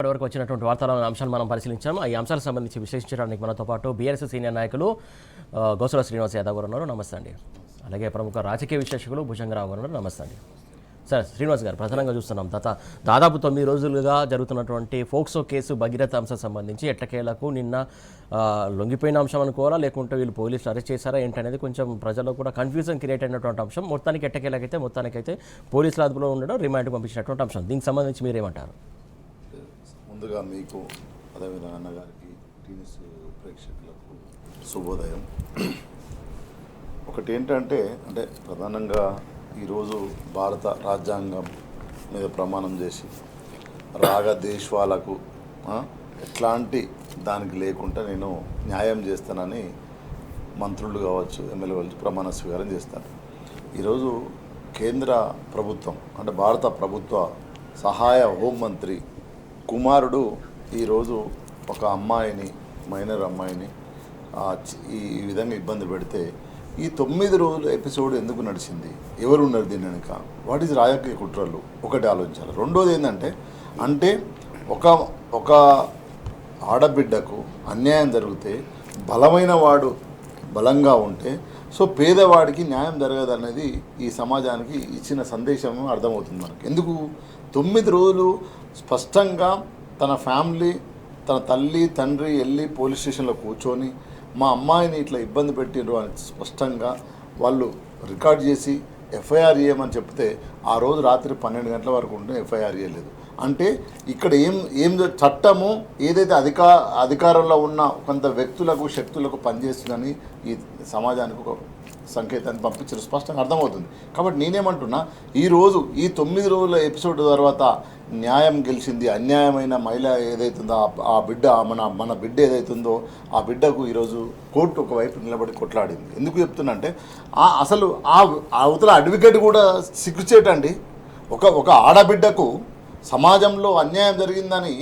ఇప్పటివరకు వచ్చినటువంటి వార్తల అంశాలు మనం పరిశీలించాము. ఈ అంశాలకు సంబంధించి విశ్లేషించడానికి మనతో పాటు బీఆర్ఎస్ సీనియర్ నాయకులు గోసుల శ్రీనివాస్ యాదవ్ గారు ఉన్నారు. నమస్తే అండి. అలాగే ప్రముఖ రాజకీయ విశ్లేషకులు భుజంగరావు గారు ఉన్నారు. నమస్తే అండి. సార్ శ్రీనివాస్ గారు, ప్రధానంగా చూస్తున్నాం దాదాపు 9 రోజులుగా జరుగుతున్నటువంటి ఫోక్సో కేసు భగీరథ అంశం సంబంధించి ఎట్టకేలకు నిన్న లొంగిపోయిన అంశం అనుకోవాలా, లేకుంటే వీళ్ళు పోలీసులు అరెస్ట్ చేశారా ఏంటనేది కొంచెం ప్రజల్లో కూడా కన్ఫ్యూజన్ క్రియేట్ అయినటువంటి అంశం. మొత్తానికైతే పోలీసుల అదుపులో ఉండడం, రిమాండ్కి పంపించినటువంటి అంశం. దీనికి సంబంధించి మీరేమంటారు? ముందుగా మీకు అదేవిధంగా అన్నగారికి, టీవీస్ ప్రేక్షకులకు శుభోదయం. ఒకటి ఏంటంటే ప్రధానంగా ఈరోజు భారత రాజ్యాంగం మీద ప్రమాణం చేసి రాగద్వేషాలకు ఎట్లాంటి దానికి లేకుండా నేను న్యాయం చేస్తానని మంత్రులు కావచ్చు, ఎమ్మెల్యే కావచ్చు ప్రమాణ స్వీకారం చేస్తాను. ఈరోజు కేంద్ర ప్రభుత్వం భారత ప్రభుత్వ సహాయ హోంమంత్రి కుమారుడు ఈరోజు ఒక అమ్మాయిని, మైనర్ అమ్మాయిని ఈ విధంగా ఇబ్బంది పెడితే ఈ 9 రోజుల ఎపిసోడ్ ఎందుకు నడిచింది, ఎవరు ఉన్నారు దీని వెనుక, వాట్ ఈజ్ రాజకీయ కుట్రలు ఒకటి ఆలోచించాలి. రెండోది ఏంటంటే ఒక ఆడబిడ్డకు అన్యాయం జరిగితే బలమైన వాడు బలంగా ఉంటే పేదవాడికి న్యాయం జరగదనేది ఈ సమాజానికి ఇచ్చిన సందేశం అర్థమవుతుంది మనకు. ఎందుకు 9 రోజులు స్పష్టంగా తన ఫ్యామిలీ, తన తల్లి తండ్రి వెళ్ళి పోలీస్ స్టేషన్లో కూర్చొని మా అమ్మాయిని ఇట్లా ఇబ్బంది పెట్టిండ్రు అని స్పష్టంగా వాళ్ళు రికార్డ్ చేసి ఎఫ్ఐఆర్ ఇవ్వమని చెప్తే ఆ రోజు రాత్రి 12 గంటల వరకు ఉంటే ఎఫ్ఐఆర్ ఇవ్వలేదు. అంటే ఇక్కడ ఏం చట్టము ఏదైతే అధికారంలో ఉన్న కొంత వ్యక్తులకు శక్తులకు పనిచేస్తుందని ఈ సమాజానికి ఒక సంకేతాన్ని పంపించారు, స్పష్టంగా అర్థమవుతుంది. కాబట్టి నేనేమంటున్నా, ఈరోజు ఈ 9 రోజుల ఎపిసోడ్ తర్వాత న్యాయం గెలిచింది. అన్యాయమైన మహిళ ఏదైతుందో ఆ బిడ్డ మన బిడ్డ ఏదైతుందో ఆ బిడ్డకు ఈరోజు కోర్టు ఒకవైపు నిలబడి కొట్లాడింది. ఎందుకు చెప్తున్నా అంటే అసలు అవతల అడ్వకేట్ కూడా సిగ్గుచేటండి. ఒక ఆడబిడ్డకు సమాజంలో అన్యాయం జరిగిందని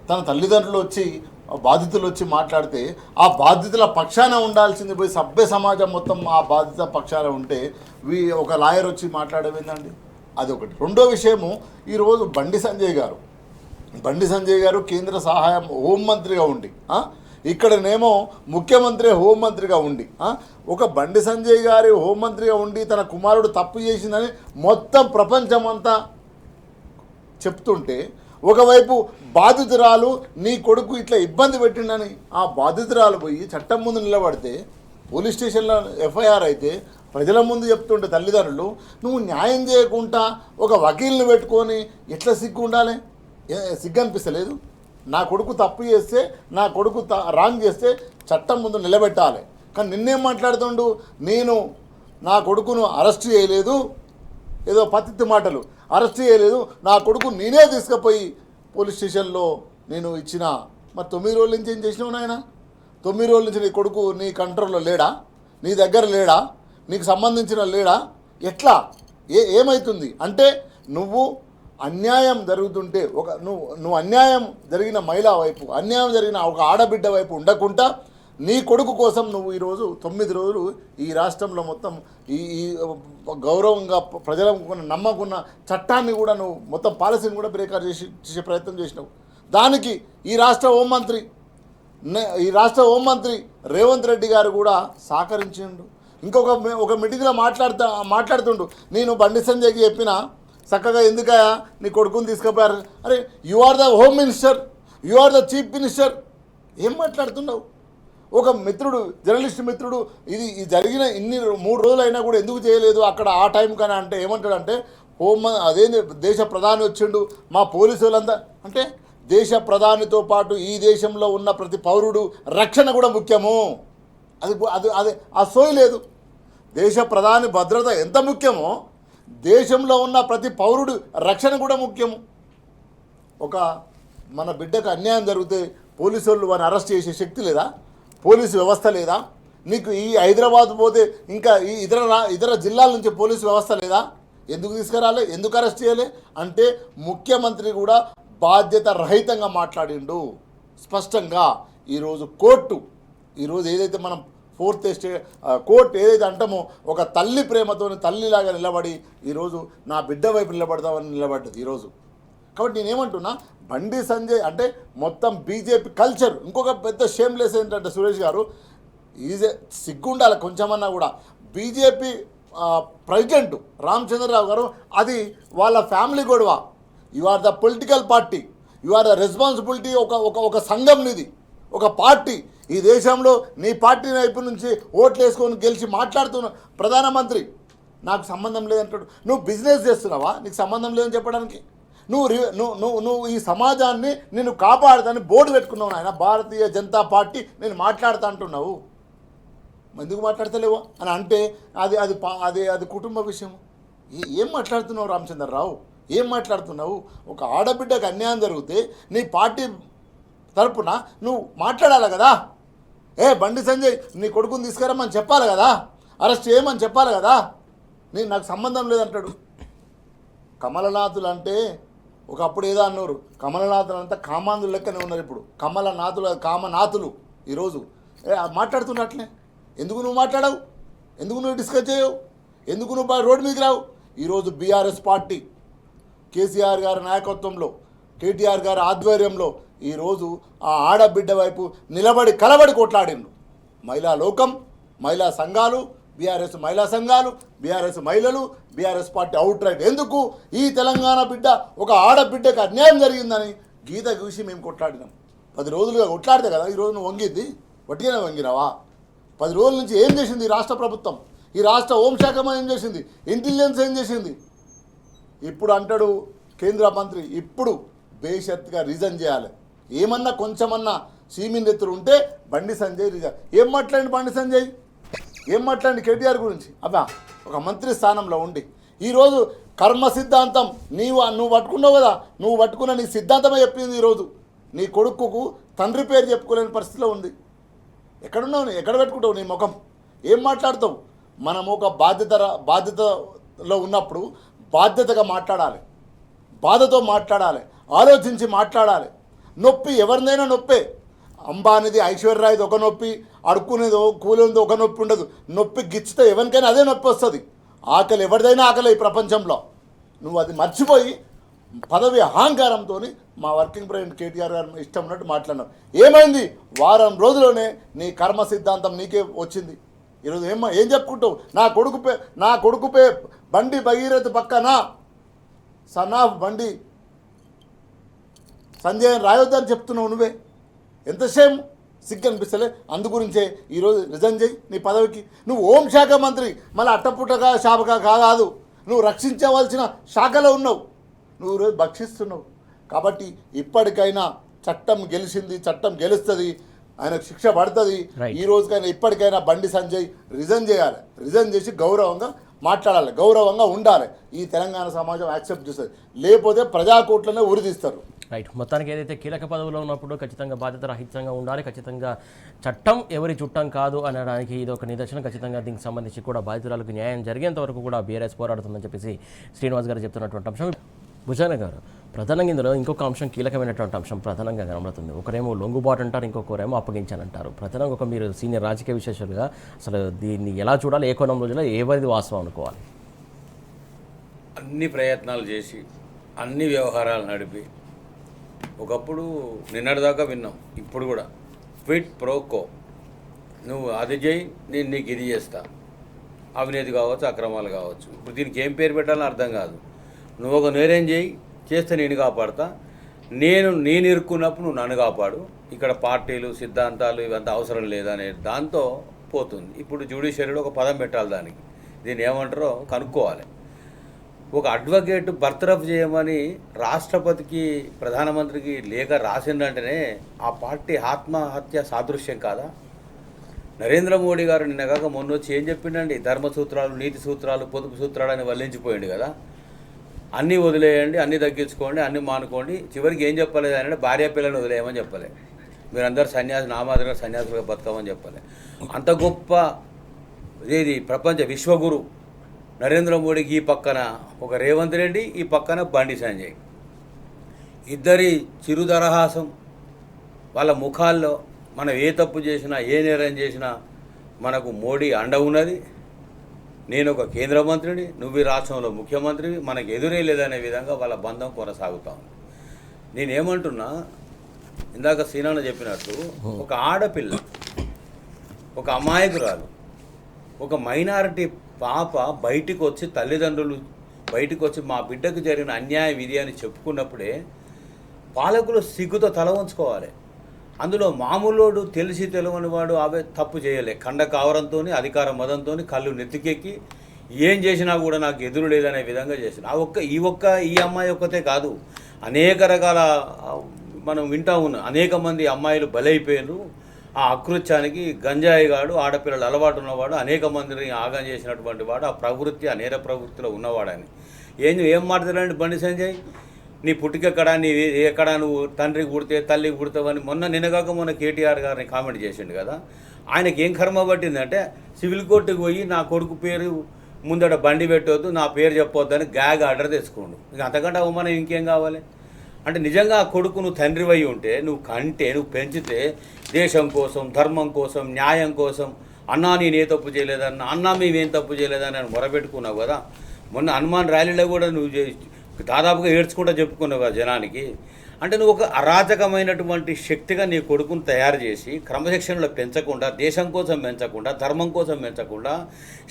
తన తల్లిదండ్రులు వచ్చి, బాధితులు వచ్చి మాట్లాడితే ఆ బాధితుల పక్షాన ఉండాల్సింది పోయి సభ్య సమాజం మొత్తం ఆ బాధిత పక్షాన ఉంటే ఒక లాయర్ వచ్చి మాట్లాడేందండి. అదొకటి. రెండో విషయము, ఈరోజు బండి సంజయ్ గారు కేంద్ర సహాయం హోంమంత్రిగా ఉండి ఇక్కడనేమో ముఖ్యమంత్రి హోంమంత్రిగా ఉండి ఒక బండి సంజయ్ గారి హోంమంత్రిగా ఉండి తన కుమారుడు తప్పు చేసిందని మొత్తం ప్రపంచమంతా చెప్తుంటే, ఒకవైపు బాధితురాలు నీ కొడుకు ఇట్లా ఇబ్బంది పెట్టిండని ఆ బాధితురాలు పోయి చట్టం ముందు నిలబడితే, పోలీస్ స్టేషన్లో ఎఫ్ఐఆర్ అయితే ప్రజల ముందు చెప్తుంటే తల్లిదండ్రులు, నువ్వు న్యాయం చేయకుండా ఒక వకీల్ని పెట్టుకొని ఎట్లా సిగ్గు ఉండాలి? సిగ్గు అనిపిస్తలేదు? నా కొడుకు తప్పు చేస్తే, నా కొడుకు రాంగ్ చేస్తే చట్టం ముందు నిలబెట్టాలి. కానీ నిన్నేం మాట్లాడుతుండు, నేను నా కొడుకును అరెస్ట్ చేయలేదు, ఏదో పతిత్తి మాటలు, అరెస్ట్ చేయలేదు, నా కొడుకు నేనే తీసుకుపోయి పోలీస్ స్టేషన్లో నేను ఇచ్చిన. మరి 9 రోజుల నుంచి ఏం చేసినావు నాయన? 9 రోజుల నుంచి నీ కొడుకు నీ కంట్రోల్లో లేడా? నీ దగ్గర లేడా? నీకు సంబంధించిన లేడా? ఎట్లా ఏమవుతుంది అంటే, నువ్వు అన్యాయం జరుగుతుంటే నువ్వు అన్యాయం జరిగిన మహిళ వైపు, అన్యాయం జరిగిన ఒక ఆడబిడ్డ వైపు ఉండకుండా నీ కొడుకు కోసం నువ్వు ఈరోజు 9 రోజులు ఈ రాష్ట్రంలో మొత్తం ఈ గౌరవంగా ప్రజలకు నమ్మకున్న చట్టాన్ని కూడా నువ్వు మొత్తం పాలసీని కూడా బ్రేకర్ చేసే ప్రయత్నం చేసినావు. దానికి ఈ రాష్ట్ర హోంమంత్రి రేవంత్ రెడ్డి గారు కూడా సహకరించిండు. ఒక మీటింగ్లో మాట్లాడుతుండు, నేను బండి సంజయ్కి చెప్పిన చక్కగా ఎందుకయా నీ కొడుకుని తీసుకుపోయారు. అరే, you are the home minister, you are the chief minister, ఏం మాట్లాడుతున్నావు? ఒక మిత్రుడు, జర్నలిస్ట్ మిత్రుడు, ఇది జరిగిన 3 రోజులు అయినా కూడా ఎందుకు చేయలేదు అక్కడ ఆ టైం కానీ అంటే ఏమంటాడంటే, అదేంది దేశ ప్రధాని వచ్చిండు, మా పోలీసు వాళ్ళంతా అంటే దేశ ప్రధానితో పాటు ఈ దేశంలో ఉన్న ప్రతి పౌరుడు రక్షణ కూడా ముఖ్యము. అది ఆ సోయి లేదు. దేశ ప్రధాని భద్రత ఎంత ముఖ్యమో దేశంలో ఉన్న ప్రతి పౌరుడు రక్షణ కూడా ముఖ్యము. మన బిడ్డకు అన్యాయం జరిగితే పోలీసు వాళ్ళు వారిని అరెస్ట్ చేసే శక్తి లేదా? పోలీసు వ్యవస్థ లేదా? నీకు ఈ హైదరాబాద్ పోతే ఇంకా ఈ ఇతర జిల్లాల నుంచి పోలీసు వ్యవస్థ లేదా? ఎందుకు తీసుకురాలే? ఎందుకు అరెస్ట్ చేయాలి? అంటే ముఖ్యమంత్రి కూడా బాధ్యత రహితంగా మాట్లాడిండు స్పష్టంగా. ఈరోజు ఈరోజు ఏదైతే మనం 4th కోర్టు ఏదైతే అంటామో, ఒక తల్లి ప్రేమతో తల్లిలాగా నిలబడి ఈరోజు నా బిడ్డ వైపు నిలబడదామని నిలబడ్డది ఈరోజు. కాబట్టి నేనేమంటున్నా, బండి సంజయ్ అంటే మొత్తం బీజేపీ కల్చర్. ఇంకొక పెద్ద షేమ్లెస్ ఏంటంటే సురేష్ గారు, ఈజీ సిగ్గుండాలి కొంచెమన్నా కూడా. బీజేపీ ప్రెసిడెంట్ రామచంద్రరావు గారు, అది వాళ్ళ ఫ్యామిలీ గొడవ. You are the political party, you are the responsibility. ఒక సంఘం నీది, ఒక పార్టీ. ఈ దేశంలో నీ పార్టీ వైపు నుంచి ఓట్లు వేసుకొని గెలిచి మాట్లాడుతున్న ప్రధానమంత్రి నాకు సంబంధం లేదంటాడు. నువ్వు బిజినెస్ చేస్తున్నావా? నీకు సంబంధం లేదని చెప్పడానికి. నువ్వు ఈ సమాజాన్ని నేను కాపాడుతాని బోర్డు పెట్టుకున్నావు నాయన. భారతీయ జనతా పార్టీ నేను మాట్లాడుతా అంటున్నావు, ఎందుకు మాట్లాడతలేవు అని అంటే అది అది అది అది కుటుంబ విషయం. ఏం మాట్లాడుతున్నావు రామచంద్రరావు? ఏం మాట్లాడుతున్నావు? ఒక ఆడబిడ్డకు అన్యాయం జరిగితే నీ పార్టీ తరపున నువ్వు మాట్లాడాలి కదా. బండి సంజయ్ నీ కొడుకుని తీసుకురమ్మని చెప్పాలి కదా, అరెస్ట్ చేయమని చెప్పాలి కదా. నాకు సంబంధం లేదంటాడు. కమలనాథులు అంటే ఒకప్పుడు ఏదో అన్నారు, కమలనాథులు అంతా కామాంధులు లెక్కనే ఉన్నారు. ఇప్పుడు కామనాథులు ఈరోజు మాట్లాడుతున్నట్లే. ఎందుకు నువ్వు మాట్లాడవు? ఎందుకు నువ్వు డిస్కస్ చేయవు? ఎందుకు నువ్వు రోడ్డు మీదకి రావు? ఈరోజు బీఆర్ఎస్ పార్టీ కేసీఆర్ గారి నాయకత్వంలో, కేటీఆర్ గారి ఆధ్వర్యంలో ఈరోజు ఆ ఆడబిడ్డ వైపు నిలబడి కలబడి కొట్లాడిండు. మహిళా లోకం, మహిళా సంఘాలు, బీఆర్ఎస్ మహిళా సంఘాలు, బీఆర్ఎస్ మహిళలు, బీఆర్ఎస్ పార్టీ అవుట్ రైట్. ఎందుకు? ఈ తెలంగాణ బిడ్డ ఒక ఆడబిడ్డకు అన్యాయం జరిగిందని గీత గీసి మేము కొట్లాడినాం. 10 రోజులుగా కొట్లాడితే కదా ఈరోజు నువ్వు వంగింది. వట్టిగానే వంగినావా? 10 రోజుల నుంచి ఏం చేసింది ఈ రాష్ట్ర ప్రభుత్వం? ఈ రాష్ట్ర హోంశాఖ ఏం చేసింది? ఇంటెలిజెన్స్ ఏం చేసింది? ఇప్పుడు అంటాడు కేంద్ర మంత్రి, ఇప్పుడు బేషరతుగా రిజైన్ చేయాలి. ఏమన్నా కొంచెమన్నా సీమినెత్తులు ఉంటే బండి సంజయ్ రిజైన్. ఏం మాట్లాడండి బండి సంజయ్? ఏం మాట్లాడండి కేటీఆర్ గురించి? అబ్బా, ఒక మంత్రి స్థానంలో ఉండి ఈరోజు కర్మ సిద్ధాంతం నువ్వు పట్టుకున్నావు కదా, నువ్వు పట్టుకున్న నీ సిద్ధాంతమే చెప్పింది. ఈరోజు నీ కొడుకుకు తండ్రి పేరు చెప్పుకోలేని పరిస్థితిలో ఉంది. ఎక్కడున్నావు? ఎక్కడ పెట్టుకుంటావు నీ ముఖం? ఏం మాట్లాడతావు? మనము ఒక బాధ్యతలో ఉన్నప్పుడు బాధ్యతగా మాట్లాడాలి, బాధతో మాట్లాడాలి, ఆలోచించి మాట్లాడాలి. నొప్పి ఎవరినైనా నొప్పే. అంబానిది, ఐశ్వర్యరాయ్ది ఒక నొప్పి, అడుక్కునేదో కూలేదో ఒక నొప్పి ఉండదు. నొప్పి గిచ్చితే ఎవరికైనా అదే నొప్పి వస్తుంది. ఆకలి ఎవరిదైనా ఆకలి ఈ ప్రపంచంలో. నువ్వు అది మర్చిపోయి పదవి అహంకారంతో మా వర్కింగ్ ప్రెసిడెంట్ కేటీఆర్ గారు ఇష్టం ఉన్నట్టు మాట్లాడినావు. ఏమైంది? వారం రోజుల్లోనే నీ కర్మ సిద్ధాంతం నీకే వచ్చింది. ఈరోజు ఏం చెప్పుకుంటావు? నా కొడుకుపై బండి భగీరథ పక్కన సన్నాఫ్ బండి సంజయ్ రాయొద్దని చెప్తున్నావు నువ్వే. ఎంత సేమ్ సిగ్గు అనిపిస్తలే? అందుగురించే ఈరోజు రిజైన్ చేయి నీ పదవికి. నువ్వు హోంశాఖ మంత్రి, మళ్ళీ అట్టపుట్టగా శాపగా కాదు. నువ్వు రక్షించవలసిన శాఖలో ఉన్నావు, నువ్వు ఈరోజు భక్షిస్తున్నావు. కాబట్టి ఇప్పటికైనా చట్టం గెలిచింది, చట్టం గెలుస్తుంది, ఆయనకు శిక్ష పడుతుంది. ఈ రోజుకైనా ఇప్పటికైనా బండి సంజయ్ రిజైన్ చేయాలి. రిజైన్ చేసి గౌరవంగా మాట్లాడాలి, గౌరవంగా ఉండాలి. ఈ తెలంగాణ సమాజం యాక్సెప్ట్ చేస్తుంది. లేకపోతే ప్రజాకోట్లనే ఉరిదీస్తారు. రైట్. మొత్తానికి ఏదైతే కీలక పదవిలో ఉన్నప్పుడు ఖచ్చితంగా బాధ్యత రహితంగా ఉండాలి, ఖచ్చితంగా చట్టం ఎవరి చుట్టం కాదు అనడానికి ఇది ఒక నిదర్శనం. ఖచ్చితంగా దీనికి సంబంధించి కూడా బాధితురాలకు న్యాయం జరిగేంత వరకు కూడా బీఆర్ఎస్ పోరాడుతుందని చెప్పేసి శ్రీనివాస్ గారు చెప్తున్నటువంటి అంశం. భుజాన గారు, ప్రధానంగా ఇందులో ఇంకొక అంశం, కీలకమైనటువంటి అంశం ప్రధానంగా కనబడుతుంది. ఒకరేమో లొంగుబాటు అంటారు, ఇంకొకరేమో అప్పగించానంటారు. ప్రధానంగా ఒక మీరు సీనియర్ రాజకీయ విశేషాలుగా అసలు దీన్ని ఎలా చూడాలి? ఏ కోణం రోజుల్లో ఎవరిది వాస్తవం అనుకోవాలి? అన్ని ప్రయత్నాలు చేసి అన్ని వ్యవహారాలు నడిపి ఒకప్పుడు నిన్నటిదాకా విన్నాం, ఇప్పుడు కూడా క్విట్ ప్రోకో, నువ్వు అది చేయి నేను నీకు ఇది చేస్తా. అవినీతి కావచ్చు, అక్రమాలు కావచ్చు. ఇప్పుడు దీనికి ఏం పేరు పెట్టాలని అర్థం కాదు. నువ్వు ఒక నేరం చేస్తే నేను కాపాడుతా, నేను ఇరుక్కున్నప్పుడు నువ్వు నన్ను కాపాడు. ఇక్కడ పార్టీలు, సిద్ధాంతాలు ఇవంతా అవసరం లేదనే దాంతో పోతుంది. ఇప్పుడు జ్యుడిషియరీలో ఒక పదం పెట్టాలి దానికి. దీన్ని ఏమంటారో కనుక్కోవాలి. ఒక అడ్వకేట్ బర్తరఫ్ చేయమని రాష్ట్రపతికి, ప్రధానమంత్రికి లేఖ రాసిందంటేనే ఆ పార్టీ ఆత్మహత్య సాదృశ్యం కాదా? నరేంద్ర మోడీ గారు నిన్నగాక మొన్న వచ్చి ఏం చెప్పిండండి? ధర్మ సూత్రాలు, నీతి సూత్రాలు, పొదుపు సూత్రాలు అని వల్లించిపోయింది కదా. అన్నీ వదిలేయండి, అన్నీ తగ్గించుకోండి, అన్నీ మానుకోండి. చివరికి ఏం చెప్పలేదు అంటే భార్య పిల్లల్ని వదిలేయమని చెప్పలే. మీరందరూ నా మాదిరిగా సన్యాసులుగా బతకమని చెప్పలే. అంత గొప్ప ఇది ప్రపంచ విశ్వగురు నరేంద్ర మోడీకి ఈ పక్కన ఒక రేవంత్ రెడ్డి, ఈ పక్కన బండి సంజయ్, ఇద్దరి చిరుదరహాసం. వాళ్ళ ముఖాల్లో మనం ఏ తప్పు చేసినా, ఏ నేరం చేసినా మనకు మోడీ అండ ఉన్నది. నేను ఒక కేంద్ర మంత్రిని, నువ్వు ఈ రాష్ట్రంలో ముఖ్యమంత్రివి, మనకు ఎదురే లేదనే విధంగా వాళ్ళ బంధం కొనసాగుతూ ఉంది. నేనేమంటున్నా, ఇందాక సీనాన్న చెప్పినట్టు ఒక ఆడపిల్ల, ఒక అమాయకురాలు, ఒక మైనారిటీ పాప బయటికి వచ్చి, తల్లిదండ్రులు బయటికి వచ్చి మా బిడ్డకు జరిగిన అన్యాయం ఇది అని చెప్పుకున్నప్పుడే పాలకులు సిగ్గుతో తల ఉంచుకోవాలి. అందులో మామూలోడు తెలిసి తెలియని వాడు అవే తప్పు చేయలే, కండ కావరంతో అధికార మదంతో కళ్ళు నెత్తికెక్కి ఏం చేసినా కూడా నాకు ఎదురు లేదనే విధంగా చేసిన ఈ అమ్మాయి ఒక్కతే కాదు, అనేక రకాల మనం వింటా ఉన్నాం. అనేక మంది అమ్మాయిలు బలైపోయారు ఆ అకృత్యానికి. గంజాయి గాడు, ఆడపిల్లలు అలవాటు ఉన్నవాడు, అనేక మందిని ఆగం చేసినటువంటి వాడు, ఆ ప్రవృత్తి, ఆ నేర ప్రవృత్తిలో ఉన్నవాడని. ఏం మాట్లాడాలండి బండి సంజయ్? నీ పుట్టుకెక్కడా, నీ ఎక్కడా, నువ్వు తండ్రికి పుడితే తల్లికి పుడతావని మొన్న కేటీఆర్ గారిని కామెంట్ చేసిండు కదా. ఆయనకి ఏం కర్మ పట్టిందంటే సివిల్ కోర్టుకు పోయి నా కొడుకు పేరు ముందట బండి పెట్టవద్దు, నా పేరు చెప్పొద్దని గ్యాగ్ ఆర్డర్ తెచ్చుకోండు. ఇంక అంతకంటే అవమానం ఇంకేం కావాలి? అంటే నిజంగా ఆ కొడుకు నువ్వు తండ్రివై ఉంటే, నువ్వు పెంచితే దేశం కోసం, ధర్మం కోసం, న్యాయం కోసం, అన్నా నేనే తప్పు చేయలేదన్న, అన్నా మేమేం తప్పు చేయలేదని అని మొరపెట్టుకున్నావు కదా. మొన్న హనుమాన్ ర్యాలీలో కూడా నువ్వు దాదాపుగా ఏడ్చుకుంటూ చెప్పుకున్నావు కదా జనానికి. అంటే నువ్వు ఒక అరాచకమైనటువంటి శక్తిగా నీ కొడుకును తయారు చేసి క్రమశిక్షణలో పెంచకుండా, దేశం కోసం పెంచకుండా, ధర్మం కోసం పెంచకుండా,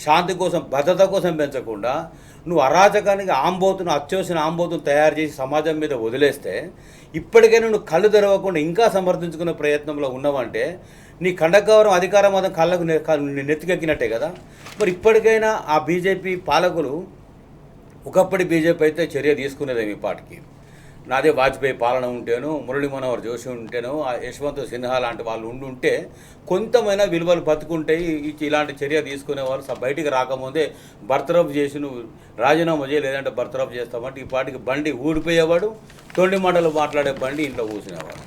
శాంతి కోసం, భద్రత కోసం పెంచకుండా, నువ్వు అరాచకానికి అత్యవసర ఆంబోతును తయారు చేసి సమాజం మీద వదిలేస్తే, ఇప్పటికైనా నువ్వు కళ్ళు తెరవకుండా ఇంకా సమర్థించుకునే ప్రయత్నంలో ఉన్నావంటే నీ కండకవరం అధికార మతం కళ్ళకు నెత్తికెక్కినట్టే కదా. మరి ఇప్పటికైనా ఆ బీజేపీ పాలకులు, ఒకప్పటి బీజేపీ అయితే చర్య తీసుకునేదేమి పాటికి, నాదే వాజ్పేయి పాలన ఉంటేనో, మురళీ మనోహర్ జోషి ఉంటేనో, యశ్వంత్ సిన్హా లాంటి వాళ్ళు ఉంటే కొంతమైనా విలువలు బతుకుంటాయి. ఇలాంటి చర్య తీసుకునే వాళ్ళు బయటికి రాకముందే బర్తరఫ్ చేసి నువ్వు రాజీనామా చేయ, లేదంటే బర్తరఫ్ చేస్తామంటే ఈ పాటికి బండి ఊడిపోయేవాడు, తొండి మాటలు మాట్లాడే బండి ఇంట్లో కూర్చునేవాడు.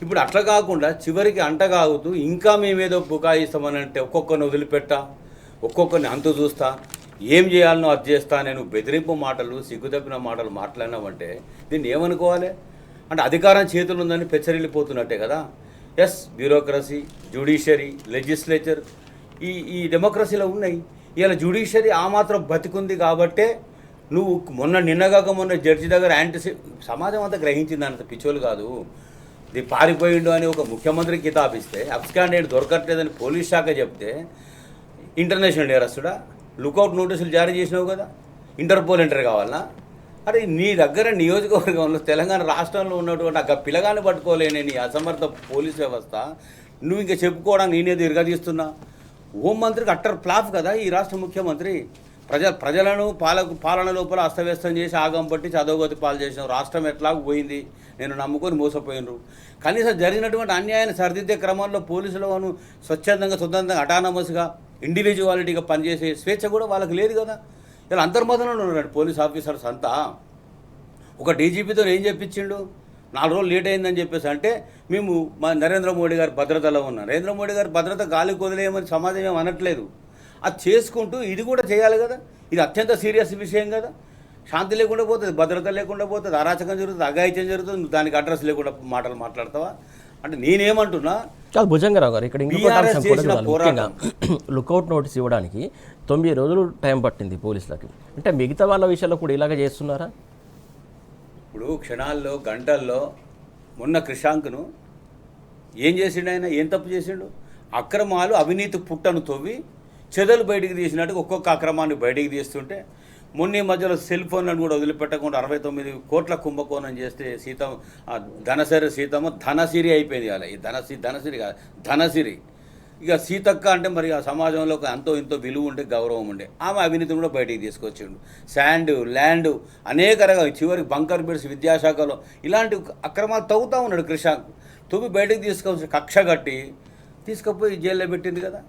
ఇప్పుడు అట్లా కాకుండా చివరికి అంటగాగుతూ ఇంకా మేమేదో బుకాయిస్తామని అంటే ఒక్కొక్కరిని వదిలిపెట్టా, ఒక్కొక్కరిని అంతు చూస్తా, ఏం చేయాలనో అది చేస్తా, నేను బెదిరింపు మాటలు, సిగ్గుతప్పిన మాటలు మాట్లాడినామంటే దీన్ని ఏమనుకోవాలి? అంటే అధికారం చేతులు ఉందని పెచ్చరిల్లిపోతున్నట్టే కదా. ఎస్, బ్యూరోక్రసీ, జ్యుడిషియరీ, లెజిస్లేచర్ ఈ డెమోక్రసీలో ఉన్నాయి. ఇలా జ్యుడిషియరీ ఆ మాత్రం బతికుంది కాబట్టే నువ్వు నిన్నగాక జడ్జి దగ్గర సమాజం అంతా గ్రహించింది, అంత పిచ్చోలు కాదు. ఇది పారిపోయిండు అని ఒక ముఖ్యమంత్రి కితాబిస్తే, అబ్స్కాండెంట్ దొరకట్లేదని పోలీస్ శాఖ చెప్తే ఇంటర్నేషనల్ నేరస్తుడా, లుకౌట్ నోటీసులు జారీ చేసినావు కదా, ఇంటర్పోల్ ఎంటర్ కావాలన్నా? అరే నీ దగ్గర నియోజకవర్గంలో తెలంగాణ రాష్ట్రంలో ఉన్నటువంటి ఆ పిల్లగాన్ని పట్టుకోలేని నీ అసమర్థ పోలీస్ వ్యవస్థ నువ్వు ఇంకా చెప్పుకోవడానికి నేనే తిరగదీస్తున్నా. హోంమంత్రికి అట్టర్ ఫ్లాప్ కదా ఈ రాష్ట్ర ముఖ్యమంత్రి. ప్రజలను పాలన లోపల అస్తవ్యస్తం చేసి ఆగం పట్టి చదవగతి పాలు చేసిన రాష్ట్రం ఎట్లాగూ పోయింది, నేను నమ్ముకొని మోసపోయినరు. కనీసం జరిగినటువంటి అన్యాయాన్ని సరిదిద్దే క్రమంలో పోలీసులను స్వతంత్రంగా అటానమస్గా ఇండివిజువాలిటీగా పనిచేసే స్వేచ్ఛ కూడా వాళ్ళకి లేదు కదా. ఇలా అంతర్మతంలో ఉన్నాడు పోలీస్ ఆఫీసర్స్ అంతా. ఒక డీజీపీతో ఏం చెప్పించిండు, 4 రోజులు లేట్ అయిందని చెప్పేసి అంటే మేము మా నరేంద్ర మోడీ గారి భద్రతలో ఉన్నాం. నరేంద్ర మోడీ గారి భద్రత గాలికి వదిలేయమని సమాజం ఏం అనట్లేదు. అది చేసుకుంటూ ఇది కూడా చేయాలి కదా. ఇది అత్యంత సీరియస్ విషయం కదా. శాంతి లేకుండా పోతుంది, భద్రత లేకుండా పోతుంది, అరాచకం జరుగుతుంది, అఘాయిత్యం జరుగుతుంది, దానికి అడ్రస్ లేకుండా మాటలు మాట్లాడతావా? అంటే నేనేమంటున్నా, కాదు భుజంగరావు గారు, ఇక్కడ ఇంకొక అంశం కూడా చూడాలి. ముఖ్యంగా లుకౌట్ నోటీస్ ఇవ్వడానికి 9 రోజులు టైం పట్టింది పోలీసులకి. అంటే మిగతా వాళ్ళ విషయాల్లో కూడా ఇలాగ చేస్తున్నారా? ఇప్పుడు క్షణాల్లో, గంటల్లో మొన్న క్రిషాంక్ను ఏం చేసిండు ఆయన? ఏం తప్పు చేసిండు? అక్రమాలు, అవినీతి పుట్టను తవ్వి చెదలు బయటికి తీసినట్టు ఒక్కొక్క అక్రమాన్ని బయటికి తీస్తుంటే, మొన్న ఈ మధ్యలో సెల్ ఫోన్లను కూడా వదిలిపెట్టకుండా 69 కోట్ల కుంభకోణం చేస్తే సీతమ్మ ధనసిరి అయిపోయింది. అలా ఈ ధనసిరి కాదు, ధనసిరి. ఇక సీతక్క అంటే మరి ఆ సమాజంలో అంతో ఇంతో విలువ ఉండే, గౌరవం ఉండే, ఆమె అవినీతిని కూడా బయటికి తీసుకొచ్చిండు. శాండ్, ల్యాండ్, అనేక రకాల, చివరికి బంకర్ బిడ్స్ విద్యాశాఖలో ఇలాంటి అక్రమాలు తవ్వుతూ ఉన్నాడు క్రిషాంక్. తవ్వి బయటకు తీసుకొచ్చి కక్ష కట్టి తీసుకుపోయి జైల్లో పెట్టింది కదా.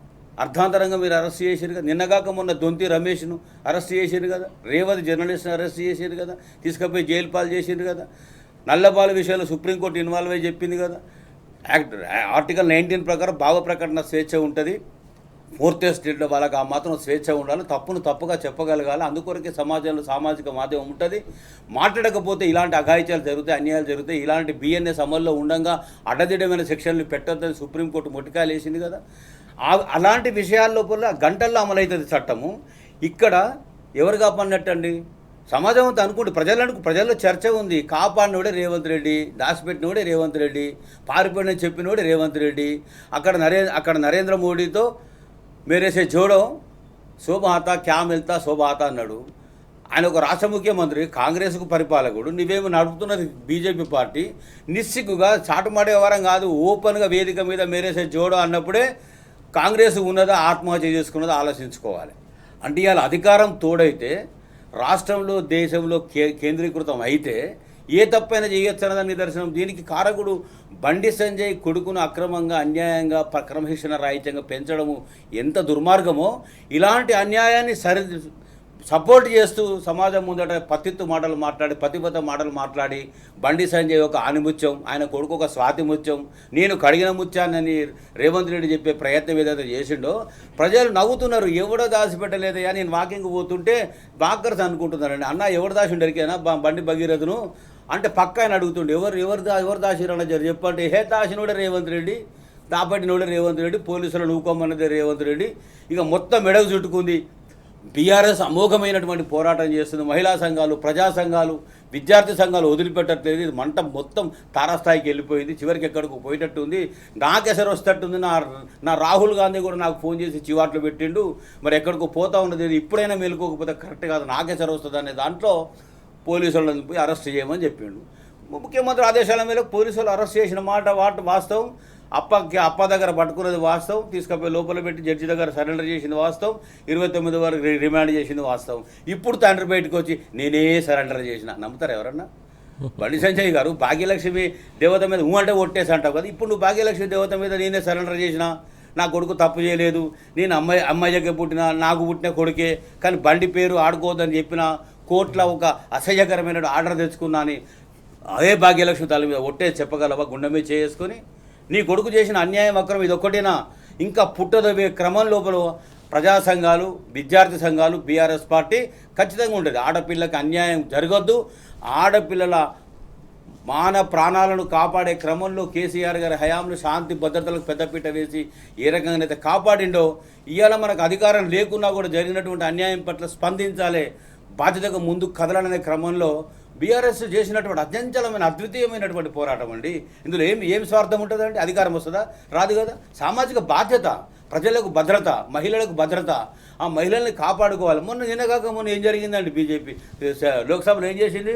అర్ధాంతరంగా మీరు అరెస్ట్ చేసారు కదా. నిన్నగాక మొన్న దొంతి రమేష్ను అరెస్ట్ చేసారు కదా, రేవతి జర్నలిస్ట్ని అరెస్ట్ చేసారు కదా, తీసుకుపోయి జైలు పాలు చేసారు కదా. నల్లబాల విషయంలో సుప్రీంకోర్టు ఇన్వాల్వ్ అయ్యి చెప్పింది కదా. ఆర్టికల్ 19 ప్రకారం భావ ప్రకటన స్వేచ్ఛ ఉంటుంది. 4th స్టేట్లో వాళ్ళకి ఆ మాత్రం స్వేచ్ఛ ఉండాలి, తప్పును తప్పుగా చెప్పగలగాలి. అందుకొరకే సమాజంలో సామాజిక మాధ్యమం ఉంటుంది. మాట్లాడకపోతే ఇలాంటి అఘాయిత్యాలు జరుగుతాయి, అన్యాయాలు జరుగుతాయి. ఇలాంటి బిఎన్ఎస్ అమల్లో ఉండగా అడ్డదిడ్డమైన సెక్షన్లు పెట్టొద్దని సుప్రీంకోర్టు మొట్టికాయలు వేసింది కదా. అలాంటి విషయాల లోపల గంటల్లో అమలవుతుంది చట్టము. ఇక్కడ ఎవరు కాపాడినట్టండి? సమాజం అంతా అనుకుంటే ప్రజల్లో చర్చ ఉంది. కాపాడినోడే రేవంత్ రెడ్డి, దాచిపెట్టినోడే రేవంత్ రెడ్డి, పారిపోయిన చెప్పినోడే రేవంత్ రెడ్డి. అక్కడ నరేంద్ర మోడీతో మేరేసే జోడో శోభాత క్యా మిల్తా శోభాత అన్నాడు. ఆయన ఒక రాష్ట్ర ముఖ్యమంత్రి, కాంగ్రెస్కు పరిపాలకుడు, నువ్వేమో నడుపుతున్నది బీజేపీ పార్టీ. నిస్సిగ్గుగా చాటుమాడే వ్యవహారం కాదు, ఓపెన్గా వేదిక మీద మేరేసే జోడో అన్నప్పుడే కాంగ్రెస్ ఉన్నదా ఆత్మహత్య చేసుకున్నదో ఆలోచించుకోవాలి. అంటే ఇవాళ అధికారం తోడైతే రాష్ట్రంలో దేశంలో కేంద్రీకృతం అయితే ఏ తప్పైనా చేయొచ్చు అన్నదాని నిదర్శనం. దీనికి కారకుడు బండి సంజయ్ కొడుకును అక్రమంగా అన్యాయంగా క్రమశిక్షణ రాహిత్యంగా పెంచడము ఎంత దుర్మార్గమో, ఇలాంటి అన్యాయాన్ని సపోర్ట్ చేస్తూ సమాజం ముందట పతిబద్ధ మాటలు మాట్లాడి బండి సంజయ్ ఒక ఆనిముత్యం, ఆయన కొడుకు ఒక స్వాతి ముత్యం, నేను కడిగిన ముత్యాన్ని రేవంత్ రెడ్డి చెప్పే ప్రయత్నం ఏదైతే చేసిండో ప్రజలు నవ్వుతున్నారు. ఎవడో దాచిపెట్టలేదయ్యా, నేను వాకింగ్ పోతుంటే బాకర్స్ అనుకుంటున్నారండి. అన్న ఎవడు దాచిండరికేనా బండి భగీరథను అంటే పక్క ఆయన అడుగుతుండే ఎవరు దాచిరన్న జరి చెప్పంటే దాచినోడే రేవంత్ రెడ్డి, దాపట్టినోడే రేవంత్ రెడ్డి, పోలీసులు నూకోమన్నదే రేవంత్ రెడ్డి. ఇక మొత్తం మెడకు చుట్టుకుంది. బీఆర్ఎస్ అమోఘమైనటువంటి పోరాటం చేస్తుంది. మహిళా సంఘాలు, ప్రజా సంఘాలు, విద్యార్థి సంఘాలు వదిలిపెట్టట్లేదు. ఇది మంట మొత్తం తారాస్థాయికి వెళ్ళిపోయింది. చివరికి ఎక్కడికి పోయేటట్టు ఉంది. నాకు ఎసరు వస్తట్టుంది. నా రాహుల్ గాంధీ కూడా నాకు ఫోన్ చేసి చివాట్లు పెట్టిండు. మరి ఎక్కడికో పోతా ఉన్నది, ఇప్పుడైనా మేలుకోకపోతే కరెక్ట్ కాదు, నాకు ఎసరు వస్తుంది అనే దాంట్లో పోలీసులను పోయి అరెస్ట్ చేయమని చెప్పిండు. ముఖ్యమంత్రి ఆదేశాల మేరకు పోలీసులు అరెస్ట్ చేసిన మాట వాస్తవం. అప్ప దగ్గర పట్టుకున్నది వాస్తవం. తీసుకుపోయి లోపల పెట్టి జడ్జి దగ్గర సరెండర్ చేసింది వాస్తవం. 29 వరకు రిమాండ్ చేసింది వాస్తవం. ఇప్పుడు తండ్రి బయటకు వచ్చి నేనే సరెండర్ చేసిన. నమ్ముతారు ఎవరన్నా? బండి సంజయ్ గారు భాగ్యలక్ష్మి దేవత మీద అంటే ఒట్టేసి అంటావు కదా. ఇప్పుడు నువ్వు భాగ్యలక్ష్మి దేవత మీద నేనే సరెండర్ చేసిన, నా కొడుకు తప్పు చేయలేదు, నేను అమ్మాయికే పుట్టిన, నాకు పుట్టిన కొడుకే, కానీ బండి పేరు ఆడుకోవద్దని చెప్పిన, కోర్టులో ఒక అసహ్యకరమైన ఆర్డర్ తెచ్చుకున్నా అని అదే భాగ్యలక్ష్మి తల మీద ఒట్టేసి చెప్పగలవా? గుండె మీద చేసుకొని నీ కొడుకు చేసిన అన్యాయం అక్రమం ఇది ఒక్కటేనా? ఇంకా పుట్టదవే క్రమం లోపల ప్రజా సంఘాలు, విద్యార్థి సంఘాలు, బీఆర్ఎస్ పార్టీ ఖచ్చితంగా ఉంటుంది. ఆడపిల్లకి అన్యాయం జరగొద్దు. ఆడపిల్లల మాన ప్రాణాలను కాపాడే క్రమంలో కేసీఆర్ గారి హయాంలో శాంతి భద్రతలకు పెద్దపీట వేసి ఏ రకంగా అయితే కాపాడిండో, ఇవాళ మనకు అధికారం లేకున్నా కూడా జరిగినటువంటి అన్యాయం పట్ల స్పందించాలి, బాధ్యతగా ముందుకు కదలనే క్రమంలో బీఆర్ఎస్ చేసినటువంటి అత్యంచలమైన అద్వితీయమైనటువంటి పోరాటం అండి. ఇందులో ఏం స్వార్థం ఉంటుందండి? అధికారం వస్తుందా? రాదు కదా. సామాజిక బాధ్యత, ప్రజలకు భద్రత, మహిళలకు భద్రత, ఆ మహిళల్ని కాపాడుకోవాలి. మొన్న ఏం జరిగిందండి? బీజేపీ లోక్సభలో ఏం చేసింది?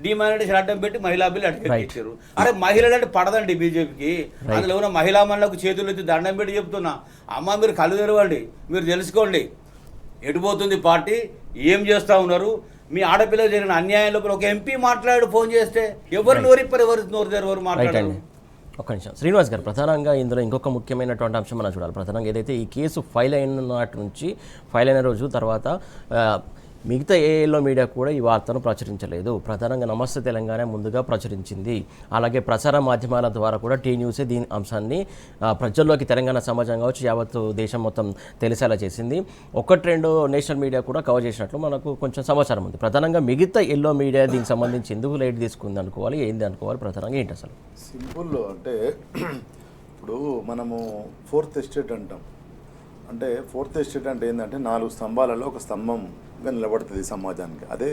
డిమానిటేషన్ అడ్డం పెట్టి మహిళా బిల్లు అడ్డెక్కించారు. అరే మహిళలు అంటే పడదండి బీజేపీకి. అందులో ఉన్న మహిళా మనులకు చేతులు ఎత్తి దండం పెట్టి చెప్తున్నా, అమ్మ మీరు కళ్ళు తెరవండి, మీరు తెలుసుకోండి ఎటుపోతుంది పార్టీ, ఏం చేస్తూ ఉన్నారు. మీ ఆడపిల్లలు జరిగిన అన్యాయం లోపల ఒక ఎంపీ మాట్లాడు ఫోన్ చేస్తే ఎవరు నోరిప్పరు, ఎవరు మాట్లాడారు? ఒక్క నిమిషం శ్రీనివాస్ గారు, ప్రధానంగా ఇందులో ఇంకొక ముఖ్యమైనటువంటి అంశం మనం చూడాలి. ప్రధానంగా ఏదైతే ఈ కేసు ఫైల్ అయిన నాటి నుంచి ఫైల్ అయిన రోజు తర్వాత మిగతా ఏఏలో మీడియా కూడా ఈ వార్తను ప్రచురించలేదు. ప్రధానంగా నమస్తే తెలంగాణ ముందుగా ప్రచురించింది. అలాగే ప్రసార మాధ్యమాల ద్వారా కూడా టీ న్యూసే దీని అంశాన్ని ప్రజల్లోకి, తెలంగాణ సమాజం కావచ్చు యావత్తు దేశం మొత్తం తెలిసేలా చేసింది. 1-2 నేషనల్ మీడియా కూడా కవర్ చేసినట్లు మనకు కొంచెం సమాచారం ఉంది. ప్రధానంగా మిగతా ఎల్లో మీడియా దీనికి సంబంధించి ఎందుకు లైట్ తీసుకుంది అనుకోవాలి, ఏంది అనుకోవాలి? ప్రధానంగా ఏంటి అసలు? సింపుల్ అంటే ఇప్పుడు మనము 4th ఎస్టేట్ అంటాం. అంటే 4th ఎస్టేట్ అంటే ఏంటంటే 4 స్తంభాలలో ఒక స్తంభంగా నిలబడుతుంది సమాజానికి. అదే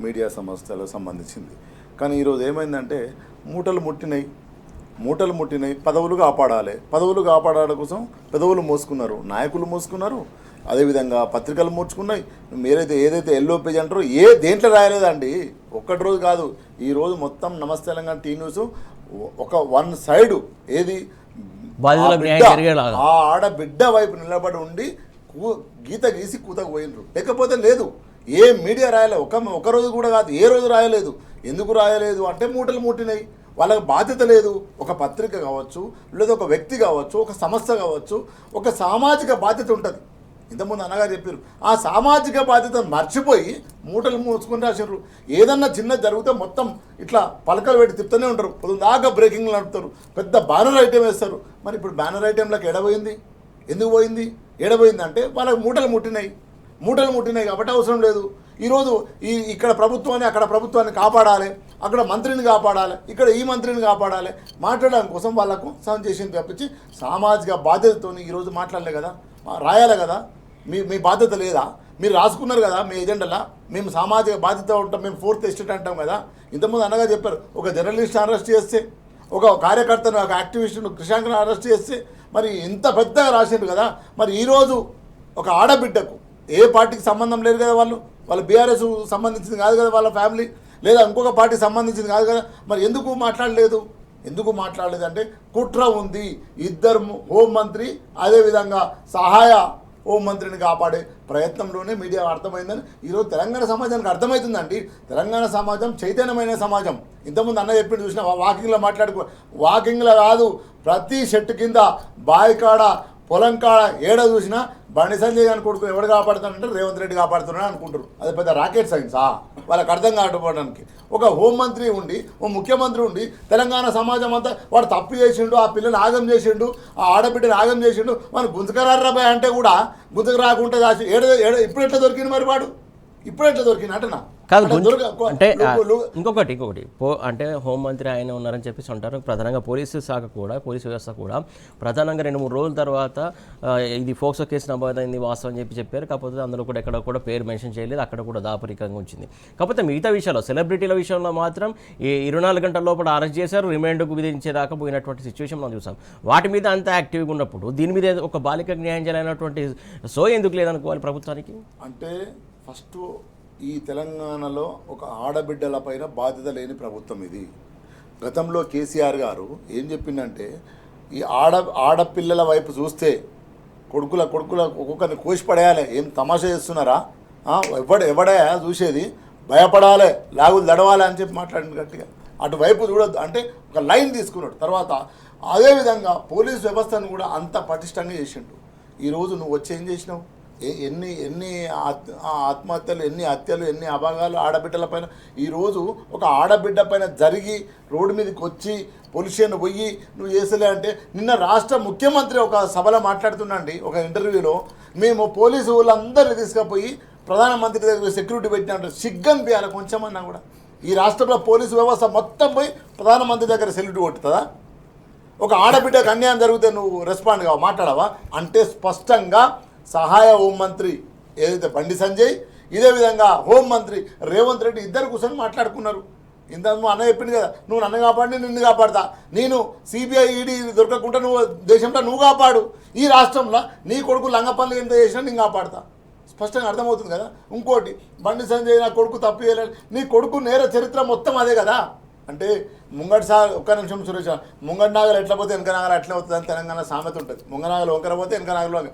మీడియా సంస్థలకు సంబంధించింది. కానీ ఈరోజు ఏమైందంటే మూటలు ముట్టినాయి, పదవులు కాపాడాలి కోసం పెదవులు మోసుకున్నారు, నాయకులు మోసుకున్నారు, అదేవిధంగా పత్రికలు మోసుకున్నాయి. ఏదైతే ఎల్లో పేజ్ అంటారో దేంట్లో రాయలేదండి. ఒక్కటి రోజు కాదు, ఈరోజు మొత్తం నమస్తే తెలంగాణ టీ న్యూస్ ఒక 1 సైడు ఏది ఆ ఆడబిడ్డ వైపు నిలబడి ఉండి గీత గీసి కూతకు పోయినరు. లేకపోతే లేదు, ఏ మీడియా రాయలే. ఒక రోజు కూడా కాదు, ఏ రోజు రాయలేదు. ఎందుకు రాయలేదు అంటే మూటలు ముట్టినాయి, వాళ్ళకి బాధ్యత లేదు. ఒక పత్రిక కావచ్చు, లేదా ఒక వ్యక్తి కావచ్చు, ఒక సంస్థ కావచ్చు, ఒక సామాజిక బాధ్యత ఉంటుంది. ఇంతకుముందు అన్నగారు చెప్పారు, ఆ సామాజిక బాధ్యతను మర్చిపోయి మూటలు మూసుకొని రాశారు. ఏదన్నా చిన్న జరిగితే మొత్తం ఇట్లా పలకలు పెట్టి తిప్పుతూనే ఉంటారు. పొద్దుదాకా బ్రేకింగ్లు నడుపుతారు, పెద్ద బ్యానర్ ఐటెం వేస్తారు. మరి ఇప్పుడు బ్యానర్ ఐటెంలకు ఎడబోయింది, ఎందుకు పోయింది? ఎడబోయిందంటే వాళ్ళకి మూటలు ముట్టినాయి కాబట్టి అవసరం లేదు. ఈరోజు ఇక్కడ ప్రభుత్వాన్ని అక్కడ ప్రభుత్వాన్ని కాపాడాలి, అక్కడ మంత్రిని కాపాడాలి, ఇక్కడ ఈ మంత్రిని కాపాడాలి మాట్లాడడం కోసం వాళ్ళకు సహాయం చేసింది తప్పించి సామాజిక బాధ్యతతో ఈరోజు మాట్లాడలే కదా, రాయాలి కదా. మీ బాధ్యత లేదా? మీరు రాసుకున్నారు కదా మీ ఎజెండాలా, మేము సామాజిక బాధ్యత ఉంటాం, మేము 4th ఎస్టేట్ అంటాం కదా. ఇంతకుముందు అన్నగా చెప్పారు, ఒక జర్నలిస్ట్ అరెస్ట్ చేస్తే, ఒక కార్యకర్తను, ఒక యాక్టివిస్టును, కృషాంక్ను అరెస్ట్ చేస్తే, మరి ఇంత పెద్దగా రాసిండ్రు కదా. మరి ఈరోజు ఒక ఆడబిడ్డకు ఏ పార్టీకి సంబంధం లేదు కదా, వాళ్ళ బీఆర్ఎస్ సంబంధించింది కాదు కదా, వాళ్ళ ఫ్యామిలీ లేదా ఇంకొక పార్టీకి సంబంధించింది కాదు కదా. మరి ఎందుకు మాట్లాడలేదు అంటే కుట్ర ఉంది. ఇద్దరు హోంమంత్రి అదేవిధంగా సహాయ హోంమంత్రిని కాపాడే ప్రయత్నంలోనే మీడియా అర్థమైందని ఈరోజు తెలంగాణ సమాజానికి అర్థమవుతుందండి. తెలంగాణ సమాజం చైతన్యమైన సమాజం. ఇంతకుముందు అన్న చెప్పింది చూసిన వాకింగ్లో వాకింగ్లో కాదు, ప్రతి చెట్టు కింద, బావి కాడ, పొలం కాడ, ఏడ చూసినా బండి సంజయ్ గారిని కొడుకు ఎవడు కాపాడుతానంటే రేవంత్ రెడ్డి కాపాడుతున్నాడు అనుకుంటారు. అది పెద్ద రాకెట్ సైన్సా వాళ్ళకి అర్థం కాకపోవడానికి. ఒక హోంమంత్రి ఉండి, ఓ ముఖ్యమంత్రి ఉండి, తెలంగాణ సమాజం అంతా వాడు తప్పు చేసిండు, ఆ పిల్లని ఆగం చేసిండు, ఆ ఆడబిడ్డని ఆగం చేసిండు, మన గుంజకరాబాయ్ అంటే కూడా గుంజకు రాకుంటే దాచి ఇప్పుడు ఎట్లా దొరికింది మరి వాడు, ఇప్పుడు ఎట్లా దొరికింది అంటనా కాదు. అంటే ఇంకొకటి అంటే హోంమంత్రి ఆయన ఉన్నారని చెప్పేసి అంటారు. ప్రధానంగా పోలీసు శాఖ కూడా, పోలీసు వ్యవస్థ కూడా ప్రధానంగా 2-3 రోజుల తర్వాత ఇది ఫోక్సో కేసు నమోదైంది వాస్తవం అని చెప్పారు. కాకపోతే అందులో కూడా ఎక్కడ కూడా పేరు మెన్షన్ చేయలేదు, అక్కడ కూడా దాపరికంగా ఉంచింది. కాకపోతే మిగతా విషయాల్లో, సెలబ్రిటీల విషయంలో మాత్రం ఈ 24 గంటల లోపల అరెస్ట్ చేశారు, రిమాండ్కు విధించేదాకా పోయినటువంటి సిచ్యువేషన్ మనం చూసాం. వాటి మీద అంత యాక్టివ్గా ఉన్నప్పుడు దీని మీద ఒక బాలికకు న్యాయం చేయాలనేటువంటి సో ఎందుకు లేదనుకోవాలి ప్రభుత్వానికి? అంటే ఫస్ట్ ఈ తెలంగాణలో ఒక ఆడబిడ్డల పైన బాధ్యత లేని ప్రభుత్వం ఇది. గతంలో కేసీఆర్ గారు ఏం చెప్పిందంటే, ఈ ఆడపిల్లల వైపు చూస్తే కొడుకుల ఒక్కొక్కరిని కోసి పడేయాలి, ఏం తమాషా చేస్తున్నారా, ఎవడయా చూసేది, భయపడాలి, లాగులు దడవాలి అని చెప్పి మాట్లాడింది గట్టిగా. అటువైపు చూడొద్దు అంటే ఒక లైన్ తీసుకున్నాడు. తర్వాత అదేవిధంగా పోలీస్ వ్యవస్థను కూడా అంత పటిష్టంగా చేసిండు. ఈరోజు నువ్వు వచ్చి ఏం చేసినావు? ఎన్ని ఆత్మహత్యలు, ఎన్ని హత్యలు, ఎన్ని అభాగాలు ఆడబిడ్డల పైన. ఈరోజు ఒక ఆడబిడ్డ పైన జరిగి రోడ్డు మీదకి వచ్చి పోలీస్ స్టేషన్ పోయి నువ్వు చేసలే అంటే, నిన్న రాష్ట్ర ముఖ్యమంత్రి ఒక సభలో మాట్లాడుతున్నాండి, ఒక ఇంటర్వ్యూలో, మేము పోలీసు వాళ్ళందరినీ తీసుకుపోయి ప్రధానమంత్రి దగ్గర సెక్యూరిటీ పెట్టినట్టు సిగ్గనిపించాలి కొంచెమన్నా కూడా. ఈ రాష్ట్రంలో పోలీసు వ్యవస్థ మొత్తం పోయి ప్రధానమంత్రి దగ్గర సెల్యూట్ కొట్టుతుందా? ఒక ఆడబిడ్డకు అన్యాయం జరిగితే నువ్వు రెస్పాండ్ కావా, మాట్లాడవా అంటే? స్పష్టంగా సహాయ హోంమంత్రి ఏదైతే బండి సంజయ్, ఇదే విధంగా హోంమంత్రి రేవంత్ రెడ్డి ఇద్దరు కూర్చొని మాట్లాడుకున్నారు. ఇంతకు అన్న చెప్పింది కదా, నువ్వు నన్ను కాపాడి నిన్ను కాపాడతా, నేను సిబిఐ ఈడీ దొరకకుండా నువ్వు దేశంలో నువ్వు కాపాడు, ఈ రాష్ట్రంలో నీ కొడుకు లంగ పనులు ఎంత చేసినా నేను కాపాడతా. స్పష్టంగా అర్థమవుతుంది కదా. ఇంకోటి, బండి సంజయ్ నా కొడుకు తప్పు చేయలేదు, నీ కొడుకు నేర చరిత్ర మొత్తం అదే కదా. అంటే ముంగటి ఒక్క నిమిషం సురేష్, ముంగటి నాగలు ఎట్లా పోతే వెనక నాగలు అట్లా అవుతుంది అని తెలంగాణ సామెత ఉంటుంది. ముంగనాగలు వంకర పోతే వెనక నాగలు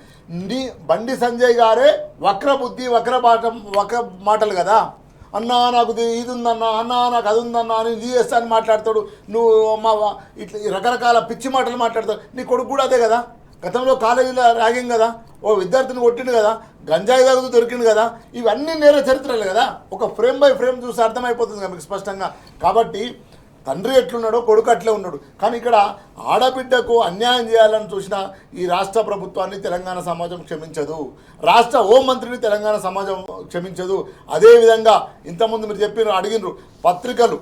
నీ బండి సంజయ్ గారే వక్ర బుద్ధి, వక్ర మాటలు కదా. అన్నా నాకు ఇది ఉందన్నా, అన్నా నాకు అది ఉందన్నా అని ఇది చేస్తా అని మాట్లాడతాడు. నువ్వు మా ఇట్లా రకరకాల పిచ్చి మాటలు మాట్లాడతాడు. నీ కొడుకు కూడా అదే కదా. గతంలో కాలేజీలో ర్యాగింగ్ కదా, ఓ విద్యార్థిని కొట్టిండు కదా, గంజాయి తాగుతూ దొరికింది కదా. ఇవన్నీ నేర చరిత్రలు కదా. ఒక ఫ్రేమ్ బై ఫ్రేమ్ చూసి అర్థమైపోతుంది కదా మీకు స్పష్టంగా. కాబట్టి తండ్రి ఎట్లున్నాడో కొడుకు అట్లే ఉన్నాడు. కానీ ఇక్కడ ఆడబిడ్డకు అన్యాయం చేయాలని చూసిన ఈ రాష్ట్ర ప్రభుత్వాన్ని తెలంగాణ సమాజం క్షమించదు, రాష్ట్ర హోంమంత్రిని తెలంగాణ సమాజం క్షమించదు. అదేవిధంగా ఇంతకుముందు మీరు చెప్పిన అడిగినారు, పత్రికలు,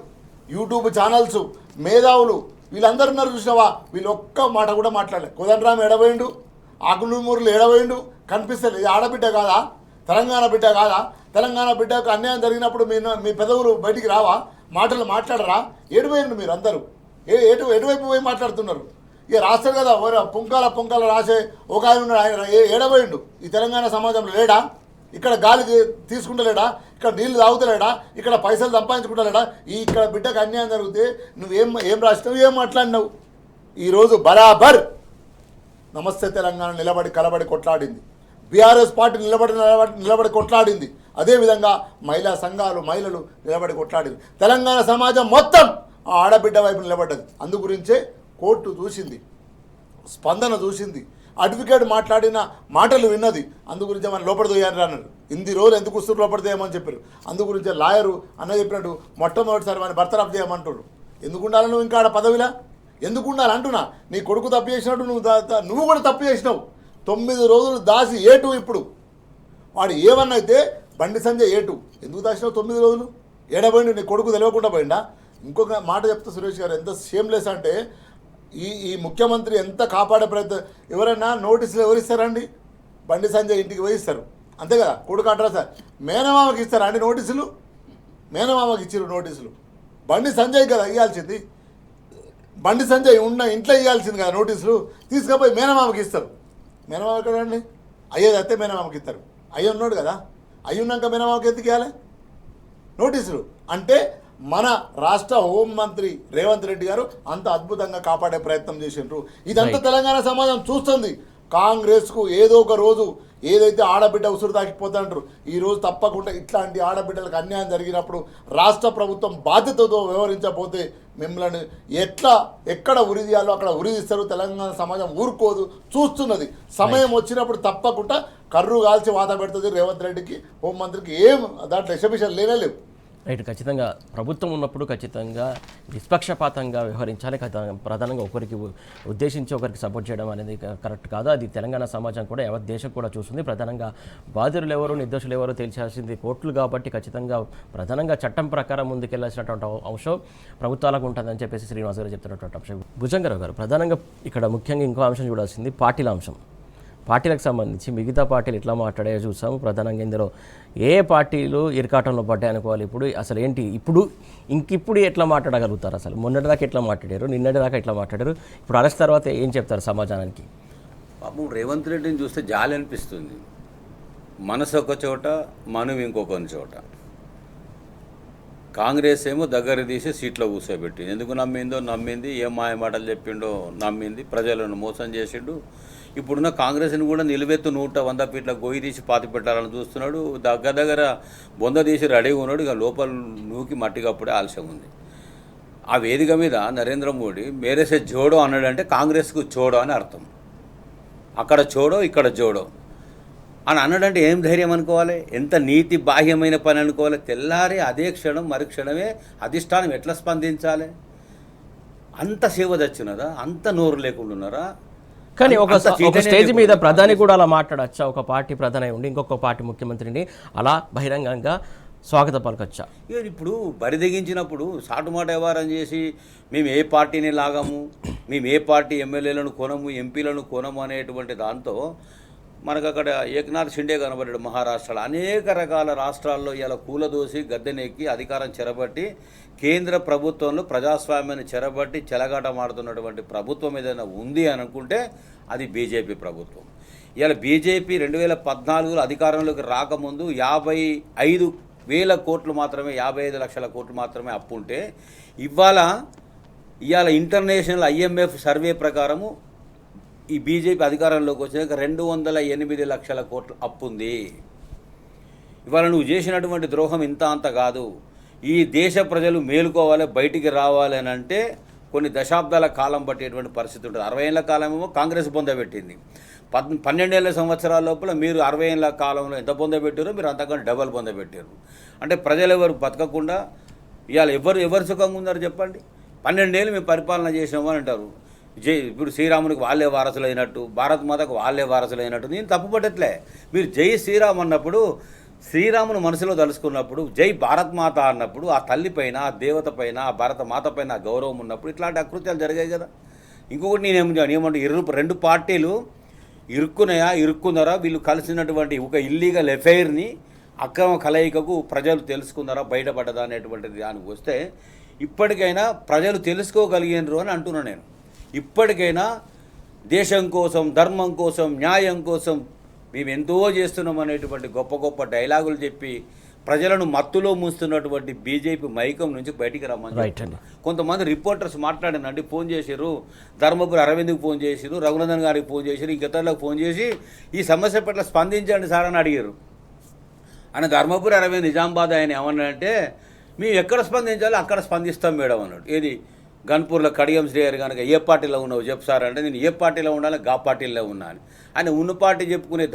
యూట్యూబ్ ఛానల్స్, మేధావులు వీళ్ళందరూ ఉన్నారు చూసినావా, వీళ్ళు ఒక్క మాట కూడా మాట్లాడలేదు. కోదండరాం ఎడబోయిండు, ఆకులూరులు ఎడబోయిండు, కనిపిస్తలేదు. ఇది ఆడబిడ్డ కాదా? తెలంగాణ బిడ్డ కాదా? తెలంగాణ బిడ్డకు అన్యాయం జరిగినప్పుడు మీ పెదవులు బయటికి రావా? మాటలు మాట్లాడరా? ఏడుపోయిండు మీరు అందరూ, ఎటువైపు పోయి మాట్లాడుతున్నారు? ఇక రాస్తారు కదా, పుంకాల రాసే ఒక ఆయన ఉన్నాడు, ఆయన ఏడబోయిండు. ఈ తెలంగాణ సమాజంలో లేడా? ఇక్కడ గాలి తీసుకుంటలేడా? ఇక్కడ నీళ్లు తాగుతలేడా? ఇక్కడ పైసలు సంపాదించుకుంటలేడా? ఇక్కడ బిడ్డకు అన్యాయం జరిగితే ఏం రాసినావు, ఏం మాట్లాడినావు? ఈరోజు బరాబర్ నమస్తే తెలంగాణ నిలబడి కలబడి కొట్లాడింది, బీఆర్ఎస్ పార్టీ నిలబడి కొట్లాడింది. అదేవిధంగా మహిళా సంఘాలు, మహిళలు నిలబడి కొట్లాడింది. తెలంగాణ సమాజం మొత్తం ఆ ఆడబిడ్డ వైపు నిలబడ్డది. అందు గురించే కోర్టు చూసింది, స్పందన చూసింది, అడ్వకేట్ మాట్లాడిన మాటలు విన్నది. అందు గురించే మనం లోపల తోయారు అన్నారు. ఇన్ని రోజులు ఎందుకు వస్తున్నారు లోపల తోయమని చెప్పారు. అందు గురించే లాయరు అన్న చెప్పినట్టు మొట్టమొదటిసారి మన బర్తరఫ్ చేయమంటారు. ఎందుకు ఉండాలి నువ్వు ఇంకా ఆడ పదవిలా? ఎందుకు ఉండాలి అంటున్నా. నీ కొడుకు తప్పు చేసినట్టు నువ్వు కూడా తప్పు చేసినావు. 9 రోజులు దాసి ఏటు. ఇప్పుడు వాడు ఏమన్నైతే బండి సంజయ్ ఏటు ఎందుకు దాచినావు 9 రోజులు? ఏడబోయిండు, నీ కొడుకు తెలియకుండా పోయిండా? ఇంకొక మాట చెప్తా సురేష్ గారు, ఎంత షేమ్లెస్ అంటే ఈ ముఖ్యమంత్రి ఎంత కాపాడే ప్రయత్నం. ఎవరైనా నోటీసులు ఎవరిస్తారండి? బండి సంజయ్ ఇంటికి పోయిస్తారు, అంతే కదా, కొడుకు అడ్రస్. మేనమామకి ఇస్తారా అండి నోటీసులు? మేనమామకి ఇచ్చారు నోటీసులు. బండి సంజయ్ కదా ఇవ్వాల్సింది, బండి సంజయ్ ఉన్న ఇంట్లో ఇవ్వాల్సింది కదా నోటీసులు. తీసుకుపోయి మేనమామకి ఇస్తారు. మేనమామ ఎక్కడ అండి? అయ్యేది అయితే మేనమామకి ఇస్తారు. అయ్యి ఉన్నాడు కదా, అయ్యి ఉన్నాక మేనమామకి ఎందుకు ఇవ్వాలి నోటీసులు? అంటే మన రాష్ట్ర హోంమంత్రి రేవంత్ రెడ్డి గారు అంత అద్భుతంగా కాపాడే ప్రయత్నం చేసిండ్రు. ఇదంతా తెలంగాణ సమాజం చూస్తుంది. కాంగ్రెస్కు ఏదో ఒక రోజు ఏదైతే ఆడబిడ్డ ఉసురు తాకిపోతాంటారు, ఈ రోజు తప్పకుండా ఇట్లాంటి ఆడబిడ్డలకు అన్యాయం జరిగినప్పుడు రాష్ట్ర ప్రభుత్వం బాధ్యతతో వ్యవహరించకపోతే మిమ్మల్ని ఎక్కడ ఉరిదీయాలో అక్కడ ఉరిదిస్తారు. తెలంగాణ సమాజం ఊరుకోదు, చూస్తున్నది. సమయం వచ్చినప్పుడు తప్పకుండా కర్రు కాల్చి వాత పెడుతుంది రేవంత్ రెడ్డికి, హోంమంత్రికి. ఏం దాంట్లో ఎగ్జిబిషన్ లేవు. రైట్, ఖచ్చితంగా ప్రభుత్వం ఉన్నప్పుడు ఖచ్చితంగా నిష్పక్షపాతంగా వ్యవహరించాలి. ప్రధానంగా ఒకరికి ఉద్దేశించి ఒకరికి సపోర్ట్ చేయడం అనేది కరెక్ట్ కాదు. అది తెలంగాణ సమాజం కూడా యావత్ దేశం కూడా చూస్తుంది. ప్రధానంగా బాధితులు ఎవరు నిర్దోషులు ఎవరు తేల్చాల్సింది కోర్టులు కాబట్టి ఖచ్చితంగా ప్రధానంగా చట్టం ప్రకారం ముందుకెళ్లాల్సినటువంటి అంశం ప్రభుత్వాలకు ఉంటుందని చెప్పేసి శ్రీనివాస్ గారు చెప్తున్నటువంటి అంశం. భుజంగరావు గారు, ప్రధానంగా ఇక్కడ ముఖ్యంగా ఇంకో అంశం చూడాల్సింది పార్టీల అంశం. పార్టీలకు సంబంధించి మిగతా పార్టీలు ఎట్లా మాట్లాడాయో చూసాము. ప్రధానంగా ఇందులో ఏ పార్టీలు ఇరకాటంలో పడ్డాయి అనుకోవాలి. ఇప్పుడు అసలు ఏంటి, ఇప్పుడు ఎట్లా మాట్లాడగలుగుతారు? అసలు మొన్నటిదాకా ఎట్లా మాట్లాడారు, నిన్నటిదాకా ఎట్లా మాట్లాడారు, ఇప్పుడు అరెస్ట్ తర్వాత ఏం చెప్తారు సమాజానికి? పాపం రేవంత్ రెడ్డిని చూస్తే జాలి అనిపిస్తుంది. మనసు ఒక చోట, మనం ఇంకొక చోట. కాంగ్రెస్ ఏమో దగ్గర తీసి సీట్లో కూర్చోబెట్టింది. ఎందుకు నమ్మింది, ఏం మాయ మాటలు చెప్పిండో నమ్మింది, ప్రజలను మోసం చేసిండు. ఇప్పుడున్న కాంగ్రెస్ని కూడా నిలువెత్తు 100 ఫీట్ల గొయ్యి తీసి పాతి పెట్టాలని చూస్తున్నాడు. దగ్గర బొంద తీసి రెడీగా ఉన్నాడు. ఇక లోపల నూకి మట్టి కప్పుడే ఆలస్యం ఉంది. ఆ వేదిక మీద నరేంద్ర మోడీ మేరేసే జోడో అన్నాడంటే కాంగ్రెస్కు చోడో అని అర్థం. అక్కడ చోడో ఇక్కడ జోడో అని అన్నాడంటే ఏం ధైర్యం అనుకోవాలి, ఎంత నీతి బాహ్యమైన పని అనుకోవాలి. తెల్లారి అదే క్షణం మరుక్షణమే అధిష్టానం ఎట్లా స్పందించాలి? అంత సేవ తెచ్చినారా? అంత నోరు లేకుండా ఉన్నారా? కానీ ఒక స్టేజ్ మీద ప్రధాని కూడా అలా మాట్లాడచ్చా? ఒక పార్టీ ప్రధాని ఉండి ఇంకొక పార్టీ ముఖ్యమంత్రిని అలా బహిరంగంగా స్వాగత పలకచ్చా? ఇప్పుడు బరిదెగించినప్పుడు సాటుమాట వ్యవహారం చేసి మేము ఏ పార్టీని లాగము, మేము ఏ పార్టీ ఎమ్మెల్యేలను కొనము, ఎంపీలను కొనము అనేటువంటి దాంతో మనకు అక్కడ ఏక్నాథ్ షిండే కనబడ్డాడు. మహారాష్ట్రలో అనేక రకాల రాష్ట్రాల్లో ఇలా కూలదోసి గద్దెనెక్కి అధికారం చెరబట్టి కేంద్ర ప్రభుత్వంలో ప్రజాస్వామ్యాన్ని చెరబట్టి చెలగాటమాడుతున్నటువంటి ప్రభుత్వం ఏదైనా ఉంది అని అనుకుంటే అది బీజేపీ ప్రభుత్వం. ఇలా బీజేపీ 2014లో అధికారంలోకి రాకముందు 55,000 కోట్లు మాత్రమే, 55 లక్షల కోట్లు మాత్రమే అప్పు ఉంటే ఇవాళ ఇంటర్నేషనల్ IMF సర్వే ప్రకారము ఈ బీజేపీ అధికారంలోకి వచ్చాక 208 లక్షల కోట్ల అప్పు ఉంది. ఇవాళ నువ్వు చేసినటువంటి ద్రోహం ఇంత అంత కాదు. ఈ దేశ ప్రజలు మేలుకోవాలి, బయటికి రావాలి అని అంటే కొన్ని దశాబ్దాల కాలం పట్టేటువంటి పరిస్థితి ఉంటుంది. 60 ఏళ్ల కాలమేమో కాంగ్రెస్ పొందబెట్టింది. 12 సంవత్సరాల లోపల మీరు 60 ఏళ్ల కాలంలో ఎంత పొందబెట్టారో మీరు అంతకంటే డబల్ పొందబెట్టారు. అంటే ప్రజలు ఎవరు బతకకుండా ఇవాళ ఎవరు సుఖంగా ఉన్నారు చెప్పండి? 12 ఏళ్ళు మేము పరిపాలన చేసినాము అని అంటారు. ఇప్పుడు శ్రీరామునికి వాళ్ళే వారసులైనట్టు, భారత్ మాతకు వాళ్ళే వారసులైనట్టు. నేను తప్పుపట్టట్లే. మీరు జై శ్రీరామ్ అన్నప్పుడు, శ్రీరామును మనసులో తలుసుకున్నప్పుడు, జై భారత్ మాత అన్నప్పుడు ఆ తల్లి పైన, ఆ దేవత పైన, ఆ భారత మాత పైన గౌరవం ఉన్నప్పుడు ఇట్లాంటి అకృత్యాలు జరిగాయి కదా. ఇంకొకటి నేనేమంటే 2 పార్టీలు ఇరుక్కున్నారా, వీళ్ళు కలిసినటువంటి ఒక ఇల్లీగల్ ఎఫైర్ని, అక్రమ కలయికకు ప్రజలు తెలుసుకున్నారా, బయటపడ్డదా అనేటువంటిది దానికి వస్తే ఇప్పటికైనా ప్రజలు తెలుసుకోగలిగినరు అని అంటున్నాను నేను. ఇప్పటికైనా దేశం కోసం, ధర్మం కోసం, న్యాయం కోసం మేము ఎంతో చేస్తున్నాం అనేటువంటి గొప్ప డైలాగులు చెప్పి ప్రజలను మత్తులో మూస్తున్నటువంటి బీజేపీ మైకం నుంచి బయటికి రమ్మని కొంతమంది రిపోర్టర్స్ మాట్లాడినండి. ఫోన్ చేశారు, ధర్మపురి అరవింద్కి ఫోన్ చేశారు, రఘునందన్ గారికి ఫోన్ చేశారు, ఇంకెతరులకు ఫోన్ చేసి ఈ సమస్య పట్ల స్పందించండి సార్ అని అడిగారు. ఆయన ధర్మపురి అరవింద్ నిజామాబాద్ ఆయన ఏమన్నాడంటే, మేము ఎక్కడ స్పందించాలో అక్కడ స్పందిస్తాం మేడం అన్నాడు. ఏది గన్పూర్లో కడియం శ్రీగారు కనుక ఏ పార్టీలో ఉన్నావు చెప్పు సార్ అంటే, నేను ఏ పార్టీలో ఉండాలి గా పార్టీలో ఉన్నాను. ఆయన ఉన్న పార్టీ చెప్పుకునే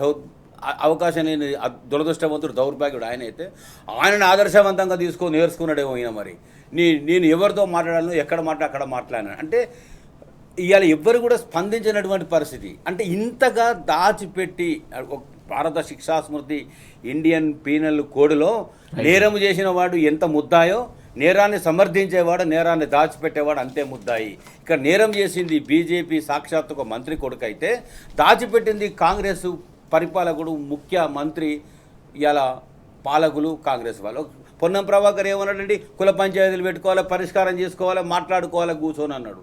అవకాశం నేను దురదృష్టవంతుడు, దౌర్భాగ్యుడు ఆయన అయితే ఆయనను ఆదర్శవంతంగా తీసుకొని నేర్చుకున్నాడేమో ఈయన. మరి నేను ఎవరితో మాట్లాడాలను, ఎక్కడ అక్కడ మాట్లాడాను అంటే ఇవాళ ఎవ్వరు కూడా స్పందించినటువంటి పరిస్థితి. అంటే ఇంతగా దాచిపెట్టి భారత శిక్షా స్మృతి ఇండియన్ పీనల్ కోడ్లో నేరం చేసిన వాడు ఎంత ముద్దాయో, నేరాన్ని సమర్థించేవాడు, నేరాన్ని దాచిపెట్టేవాడు అంతే ముద్దాయి. ఇక్కడ నేరం చేసింది బీజేపీ సాక్షాత్ ఒక మంత్రి కొడుకు అయితే, దాచిపెట్టింది కాంగ్రెస్ పరిపాలకుడు ముఖ్యమంత్రి ఇలా పాలకులు కాంగ్రెస్ వాళ్ళు. పొన్నం ప్రభాకర్ ఏమన్నాడండి, కుల పంచాయతీలు పెట్టుకోవాలి, పరిష్కారం చేసుకోవాలి, మాట్లాడుకోవాలి కూర్చొని అన్నాడు.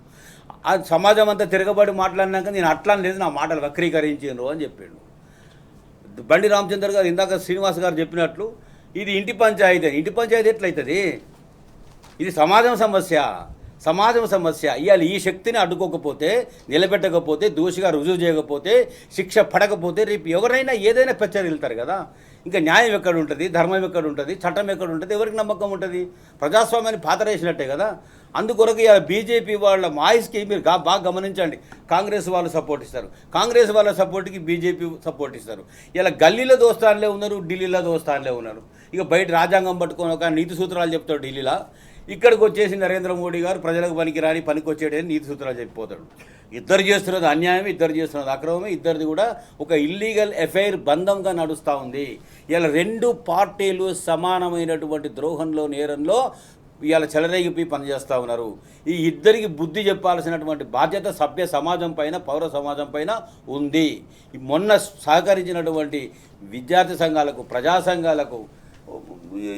ఆ సమాజం అంతా తిరగబడి మాట్లాడినాక నేను అట్లా లేదు, నా మాటలు వక్రీకరించారు అని చెప్పాడు. బండి రామచంద్ర గారు ఇందాక శ్రీనివాస్ గారు చెప్పినట్లు ఇది ఇంటి పంచాయతీ. ఇంటి పంచాయతీ ఎట్లయితుంది? ఇది సమాజం సమస్య. ఇవాళ ఈ శక్తిని అడ్డుకోకపోతే, నిలబెట్టకపోతే, దోషిగా రుజువు చేయకపోతే, శిక్ష పడకపోతే రేపు ఎవరైనా ఏదైనా వెళ్తారు కదా. ఇంకా న్యాయం ఎక్కడ ఉంటుంది, ధర్మం ఎక్కడ ఉంటుంది, చట్టం ఎక్కడ ఉంటుంది, ఎవరికి నమ్మకం ఉంటుంది? ప్రజాస్వామ్యాన్ని పాతరేసినట్టే కదా. అందుకొరకు ఇవాళ బీజేపీ వాళ్ళ మాయిస్కి మీరు బాగా గమనించండి. కాంగ్రెస్ వాళ్ళు సపోర్ట్ ఇస్తారు, కాంగ్రెస్ వాళ్ళ సపోర్ట్కి బీజేపీ సపోర్ట్ ఇస్తారు. ఇలా గల్లీలో దోస్తాన్లే ఉన్నారు, ఢిల్లీలో దోస్తాన్లే ఉన్నారు. ఇక బయట రాజ్యాంగం పట్టుకొని ఒక నీతి సూత్రాలు చెప్తాడు ఢిల్లీలో, ఇక్కడికి వచ్చేసి నరేంద్ర మోడీ గారు ప్రజలకు పనికిరాని పనికొచ్చేటని నీతి సూత్రాలు చెప్పిపోతాడు. ఇద్దరు చేస్తున్నది అన్యాయం, ఇద్దరు చేస్తున్నది అక్రమమే, ఇద్దరిది కూడా ఒక ఇల్లీగల్ ఎఫైర్ బంధంగా నడుస్తూ ఉంది. ఇలా రెండు పార్టీలు సమానమైనటువంటి ద్రోహంలో, నేరంలో ఇవాళ చెలరేగిపోయి పనిచేస్తూ ఉన్నారు. ఈ ఇద్దరికి బుద్ధి చెప్పాల్సినటువంటి బాధ్యత సభ్య సమాజం పైన, పౌర సమాజం పైన ఉంది. మొన్న సహకరించినటువంటి విద్యార్థి సంఘాలకు, ప్రజా సంఘాలకు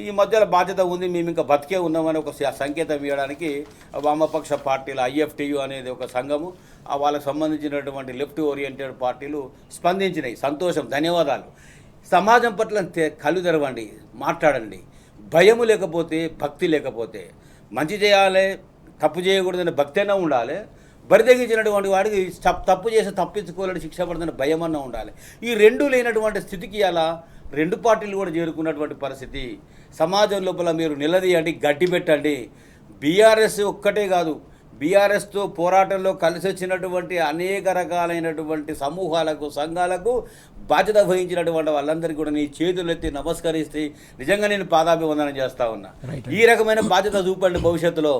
ఈ మధ్యలో బాధ్యత ఉంది. మేము ఇంకా బతికే ఉన్నామని ఒక సంకేతం ఇవ్వడానికి వామపక్ష పార్టీలు, IFTU అనేది ఒక సంఘము, వాళ్ళకు సంబంధించినటువంటి లెఫ్ట్ ఓరియంటెడ్ పార్టీలు స్పందించినాయి. సంతోషం, ధన్యవాదాలు. సమాజం పట్ల కళ్ళు తెరవండి, మాట్లాడండి. భయము లేకపోతే, భక్తి లేకపోతే, మంచి చేయాలి, తప్పు చేయకూడదని భక్తి అయినా ఉండాలి. బరిదెగించినటువంటి వాడికి తప్పు చేసి తప్పించుకోవాలని శిక్ష పడుతున్న భయం అన్నా ఉండాలి. ఈ రెండు లేనటువంటి స్థితికి అలా రెండు పార్టీలు కూడా చేరుకున్నటువంటి పరిస్థితి. సమాజం లోపల మీరు నిలదీయండి, గడ్డి పెట్టండి. బీఆర్ఎస్ ఒక్కటే కాదు, బీఆర్ఎస్తో పోరాటంలో కలిసి వచ్చినటువంటి అనేక రకాలైనటువంటి సమూహాలకు, సంఘాలకు బాధ్యత వహించినటువంటి వాళ్ళందరికీ కూడా నీ చేతులెత్తి నమస్కరిస్తే నిజంగా నేను పాదాభివందనం చేస్తూ ఉన్నా. ఈ రకమైన బాధ్యత చూపండి. భవిష్యత్తులో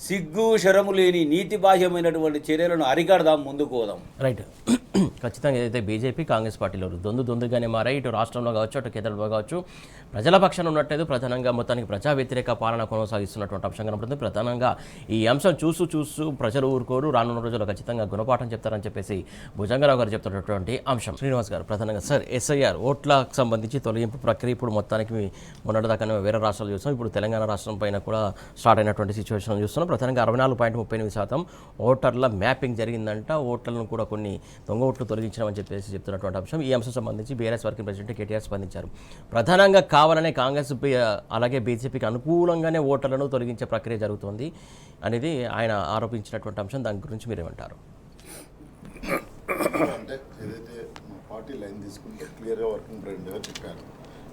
సిగ్గు శరము లేని నీతి బాహ్యమైనటువంటి చర్యలను అరికడదాం, ముందుకు పోదాం. రైట్. ఖచ్చితంగా ఏదైతే బీజేపీ కాంగ్రెస్ పార్టీలో దొందుగానే మారాయి. ఇటు రాష్ట్రంలో కావచ్చు, అటు కేంద్రంలో కావచ్చు, ప్రజల పక్షాన ఉన్నట్లేదు. ప్రధానంగా మొత్తానికి ప్రజా వ్యతిరేక పాలన కొనసాగిస్తున్నటువంటి అంశం కనబడుతుంది. ప్రధానంగా ఈ అంశం చూస్తూ ప్రజలు ఊరుకోరు, రానున్న రోజుల్లో ఖచ్చితంగా గుణపాఠం చెప్తారని చెప్పేసి భుజంగరావు గారు చెప్తున్నటువంటి అంశం. శ్రీనివాస్ గారు, ప్రధానంగా సార్, SIR ఓట్లకు సంబంధించి తొలగింపు ప్రక్రియ ఇప్పుడు మొత్తానికి మొన్నటిదాకా వేరే రాష్ట్రాలు చూస్తాం, ఇప్పుడు తెలంగాణ రాష్ట్రం పైన కూడా స్టార్ట్ అయినటువంటి సిచ్యువేషన్ చూస్తున్నాం. ప్రధానంగా 64.38% ఓటర్ల మ్యాపింగ్ జరిగిందంట. ఓట్లను కూడా కొన్ని దొంగ ఓట్లు తొలగించమని చెప్పేసి చెప్తున్నటువంటి అంశం. ఈ అంశం సంబంధించి బీఆర్ఎస్ వర్కింగ్ ప్రెసిడెంట్ కేటీఆర్ స్పందించారు. ప్రధానంగా కావాలనే కాంగ్రెస్ అలాగే బీజేపీకి అనుకూలంగానే ఓటర్లను తొలగించే ప్రక్రియ జరుగుతుంది అనేది ఆయన ఆరోపించినటువంటి అంశం. దాని గురించి మీరేమంటారు? అంటే ఏదైతే మా పార్టీ లైన్ తీసుకుంటే క్లియర్గా వర్కింగ్ ప్రెసిడెంట్గా చెప్పారు.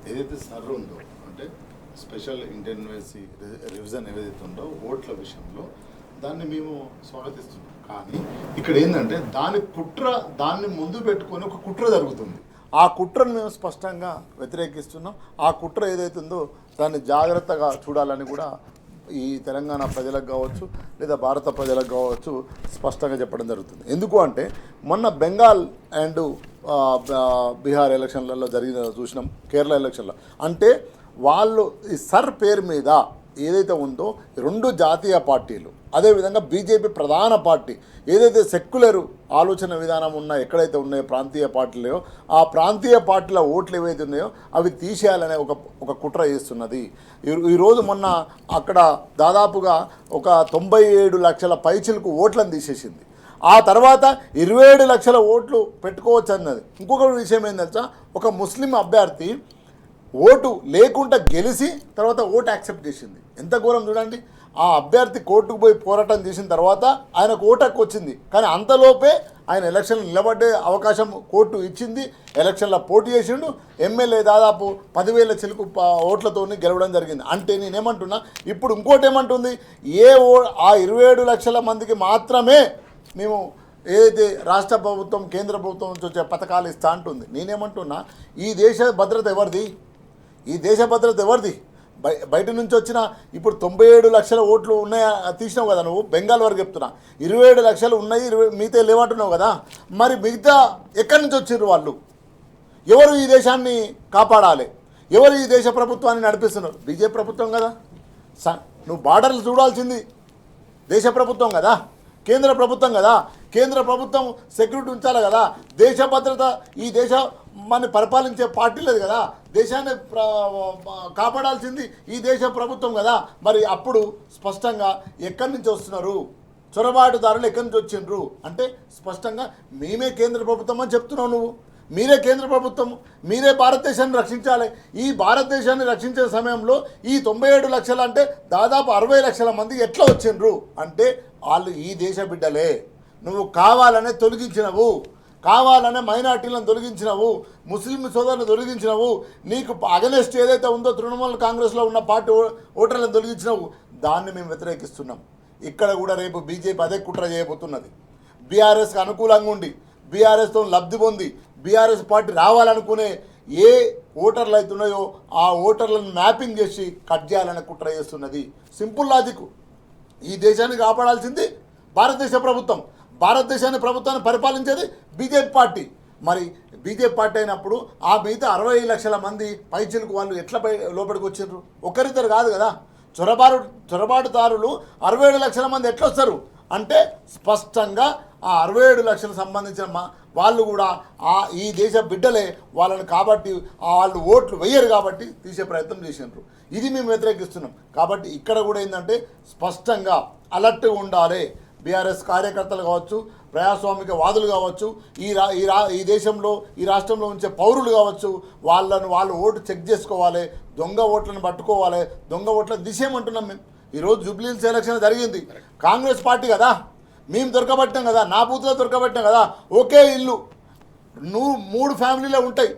ఏదైతే సర్ర్ ఉందో, అంటే స్పెషల్ ఇంటెన్వెన్సీ రివిజన్ ఏదైతే ఉందో ఓట్ల విషయంలో, దాన్ని మేము స్వాగతిస్తున్నాం. కానీ ఇక్కడ ఏంటంటే దాన్ని ముందు పెట్టుకొని ఒక కుట్ర జరుగుతుంది. ఆ కుట్రను మేము స్పష్టంగా వ్యతిరేకిస్తున్నాం. ఆ కుట్ర ఏదైతుందో దాన్ని జాగ్రత్తగా చూడాలని కూడా ఈ తెలంగాణ ప్రజలకు కావచ్చు, లేదా భారత ప్రజలకు కావచ్చు స్పష్టంగా చెప్పడం జరుగుతుంది. ఎందుకు అంటే మొన్న బెంగాల్ అండ్ బీహార్ ఎలక్షన్లలో చూసినాం, కేరళ ఎలక్షన్లో. అంటే వాళ్ళు ఈ సర్ పేరు మీద ఏదైతే ఉందో రెండు జాతీయ పార్టీలు, అదేవిధంగా బీజేపీ ప్రధాన పార్టీ, ఏదైతే సెక్యులర్ ఆలోచన విధానం ఎక్కడైతే ఉన్నాయో ప్రాంతీయ పార్టీలో, ఆ ప్రాంతీయ పార్టీల ఓట్లు ఏవైతే ఉన్నాయో అవి తీసేయాలనే ఒక కుట్ర చేస్తున్నది. ఈరోజు మొన్న అక్కడ దాదాపుగా ఒక 97 లక్షల పైచిలకు ఓట్లను తీసేసింది. ఆ తర్వాత 27 లక్షల ఓట్లు పెట్టుకోవచ్చు అన్నది. ఇంకొక విషయం ఏంటంటే, ఒక ముస్లిం అభ్యర్థి ఓటు లేకుండా గెలిచి తర్వాత ఓటు యాక్సెప్ట్ చేసింది. ఎంత ఘోరం చూడండి. ఆ అభ్యర్థి కోర్టుకు పోయి పోరాటం చేసిన తర్వాత ఆయనకు ఓటు హక్కు వచ్చింది. కానీ అంతలోపే ఆయన ఎలక్షన్లు నిలబడే అవకాశం కోర్టు ఇచ్చింది. ఎలక్షన్లో పోటీ చేసిండు. ఎమ్మెల్యే దాదాపు 10,000 చిలుకు ఓట్లతో గెలవడం జరిగింది. అంటే నేనేమంటున్నా, ఇప్పుడు ఇంకోటి ఏమంటుంది, ఆ 27 లక్షల మందికి మాత్రమే మేము ఏదైతే రాష్ట్ర ప్రభుత్వం, కేంద్ర ప్రభుత్వం నుంచి వచ్చే పథకాలు ఇస్తా అంటుంది. నేనేమంటున్నా, ఈ దేశ భద్రత ఎవరిది? ఈ దేశ భద్రత ఎవరిది? బయట నుంచి వచ్చిన ఇప్పుడు 97 లక్షల ఓట్లు ఉన్నాయా తీసినావు కదా నువ్వు. బెంగాల్ వరకు చెప్తున్నా 27 లక్షలు ఉన్నాయి, మిగతా లేవంటున్నావు కదా. మరి మిగతా ఎక్కడి నుంచి వచ్చిర్రు వాళ్ళు? ఎవరు ఈ దేశాన్ని కాపాడాలి? ఎవరు ఈ దేశ ప్రభుత్వాన్ని నడిపిస్తున్నారు? బీజేపీ ప్రభుత్వం కదా. నువ్వు బార్డర్లు చూడాల్సింది దేశ ప్రభుత్వం కదా. కేంద్ర ప్రభుత్వం కదా, కేంద్ర ప్రభుత్వం సెక్యూరిటీ ఉంచాలి కదా, దేశ భద్రత ఈ దేశ మన పరిపాలించే పార్టీ లేదు కదా, దేశాన్ని కాపాడాల్సింది ఈ దేశ ప్రభుత్వం కదా. మరి అప్పుడు స్పష్టంగా ఎక్కడి నుంచి వస్తున్నారు, చొరబాటుదారులు ఎక్కడి నుంచి వచ్చిండ్రు అంటే స్పష్టంగా మేమే కేంద్ర ప్రభుత్వం అని చెప్తున్నావు నువ్వు. మీరే కేంద్ర ప్రభుత్వం, మీరే భారతదేశాన్ని రక్షించాలి. ఈ భారతదేశాన్ని రక్షించే సమయంలో ఈ 97 లక్షలు అంటే దాదాపు 60 లక్షల మంది ఎట్లా వచ్చిండ్రు అంటే వాళ్ళు ఈ దేశ బిడ్డలే. నువ్వు కావాలనే తొలగించినవు, కావాలనే మైనార్టీలను తొలగించినవు, ముస్లిం సోదరులను తొలగించినవు, నీకు అగనెస్ట్ ఏదైతే ఉందో తృణమూల్ కాంగ్రెస్లో ఉన్న పార్టీ ఓటర్లను తొలగించినవు. దాన్ని మేము వ్యతిరేకిస్తున్నాం. ఇక్కడ కూడా రేపు బీజేపీ అదే కుట్ర చేయబోతున్నది. బీఆర్ఎస్కి అనుకూలంగా ఉండి బీఆర్ఎస్తో లబ్ధి పొంది బీఆర్ఎస్ పార్టీ రావాలనుకునే ఏ ఓటర్లు అవుతున్నాయో ఆ ఓటర్లను మ్యాపింగ్ చేసి కట్ చేయాలని కుట్ర చేస్తున్నది. Simple logic. ఈ దేశాన్ని కాపాడాల్సింది భారతదేశ ప్రభుత్వం, భారతదేశాన్ని ప్రభుత్వాన్ని పరిపాలించేది బీజేపీ పార్టీ. మరి బీజేపీ పార్టీ అయినప్పుడు ఆ మిగతా 60 లక్షల మంది పైచిలకు వాళ్ళు ఎట్లా లోపలికి వచ్చిండ్రు? ఒకరిద్దరు కాదు కదా. చొరబాటుదారులు 67 లక్షల మంది ఎట్లా వస్తారు అంటే స్పష్టంగా ఆ 67 లక్షలకు సంబంధించిన వాళ్ళు కూడా ఈ దేశ బిడ్డలే. వాళ్ళని కాబట్టి వాళ్ళు ఓట్లు వేయరు కాబట్టి తీసే ప్రయత్నం చేసినారు. ఇది మేము వ్యతిరేకిస్తున్నాం. కాబట్టి ఇక్కడ కూడా ఏంటంటే స్పష్టంగా అలర్ట్గా ఉండాలి. బీఆర్ఎస్ కార్యకర్తలు కావచ్చు, ప్రజాస్వామిక వాదులు కావచ్చు, ఈ దేశంలో ఈ రాష్ట్రంలో ఉంచే పౌరులు కావచ్చు, వాళ్ళు ఓటు చెక్ చేసుకోవాలి, దొంగ ఓట్లను పట్టుకోవాలి, దొంగ ఓట్లను దిశేయమంటున్నాం మేము. ఈరోజు జూబ్లీహిల్స్ ఎలక్షన్ జరిగింది, కాంగ్రెస్ పార్టీ కదా, మేము దొరకబట్టాం కదా, నా బూత్లో దొరకబట్టాం కదా. ఒకే ఇల్లు 3 ఫ్యామిలీలే ఉంటాయి,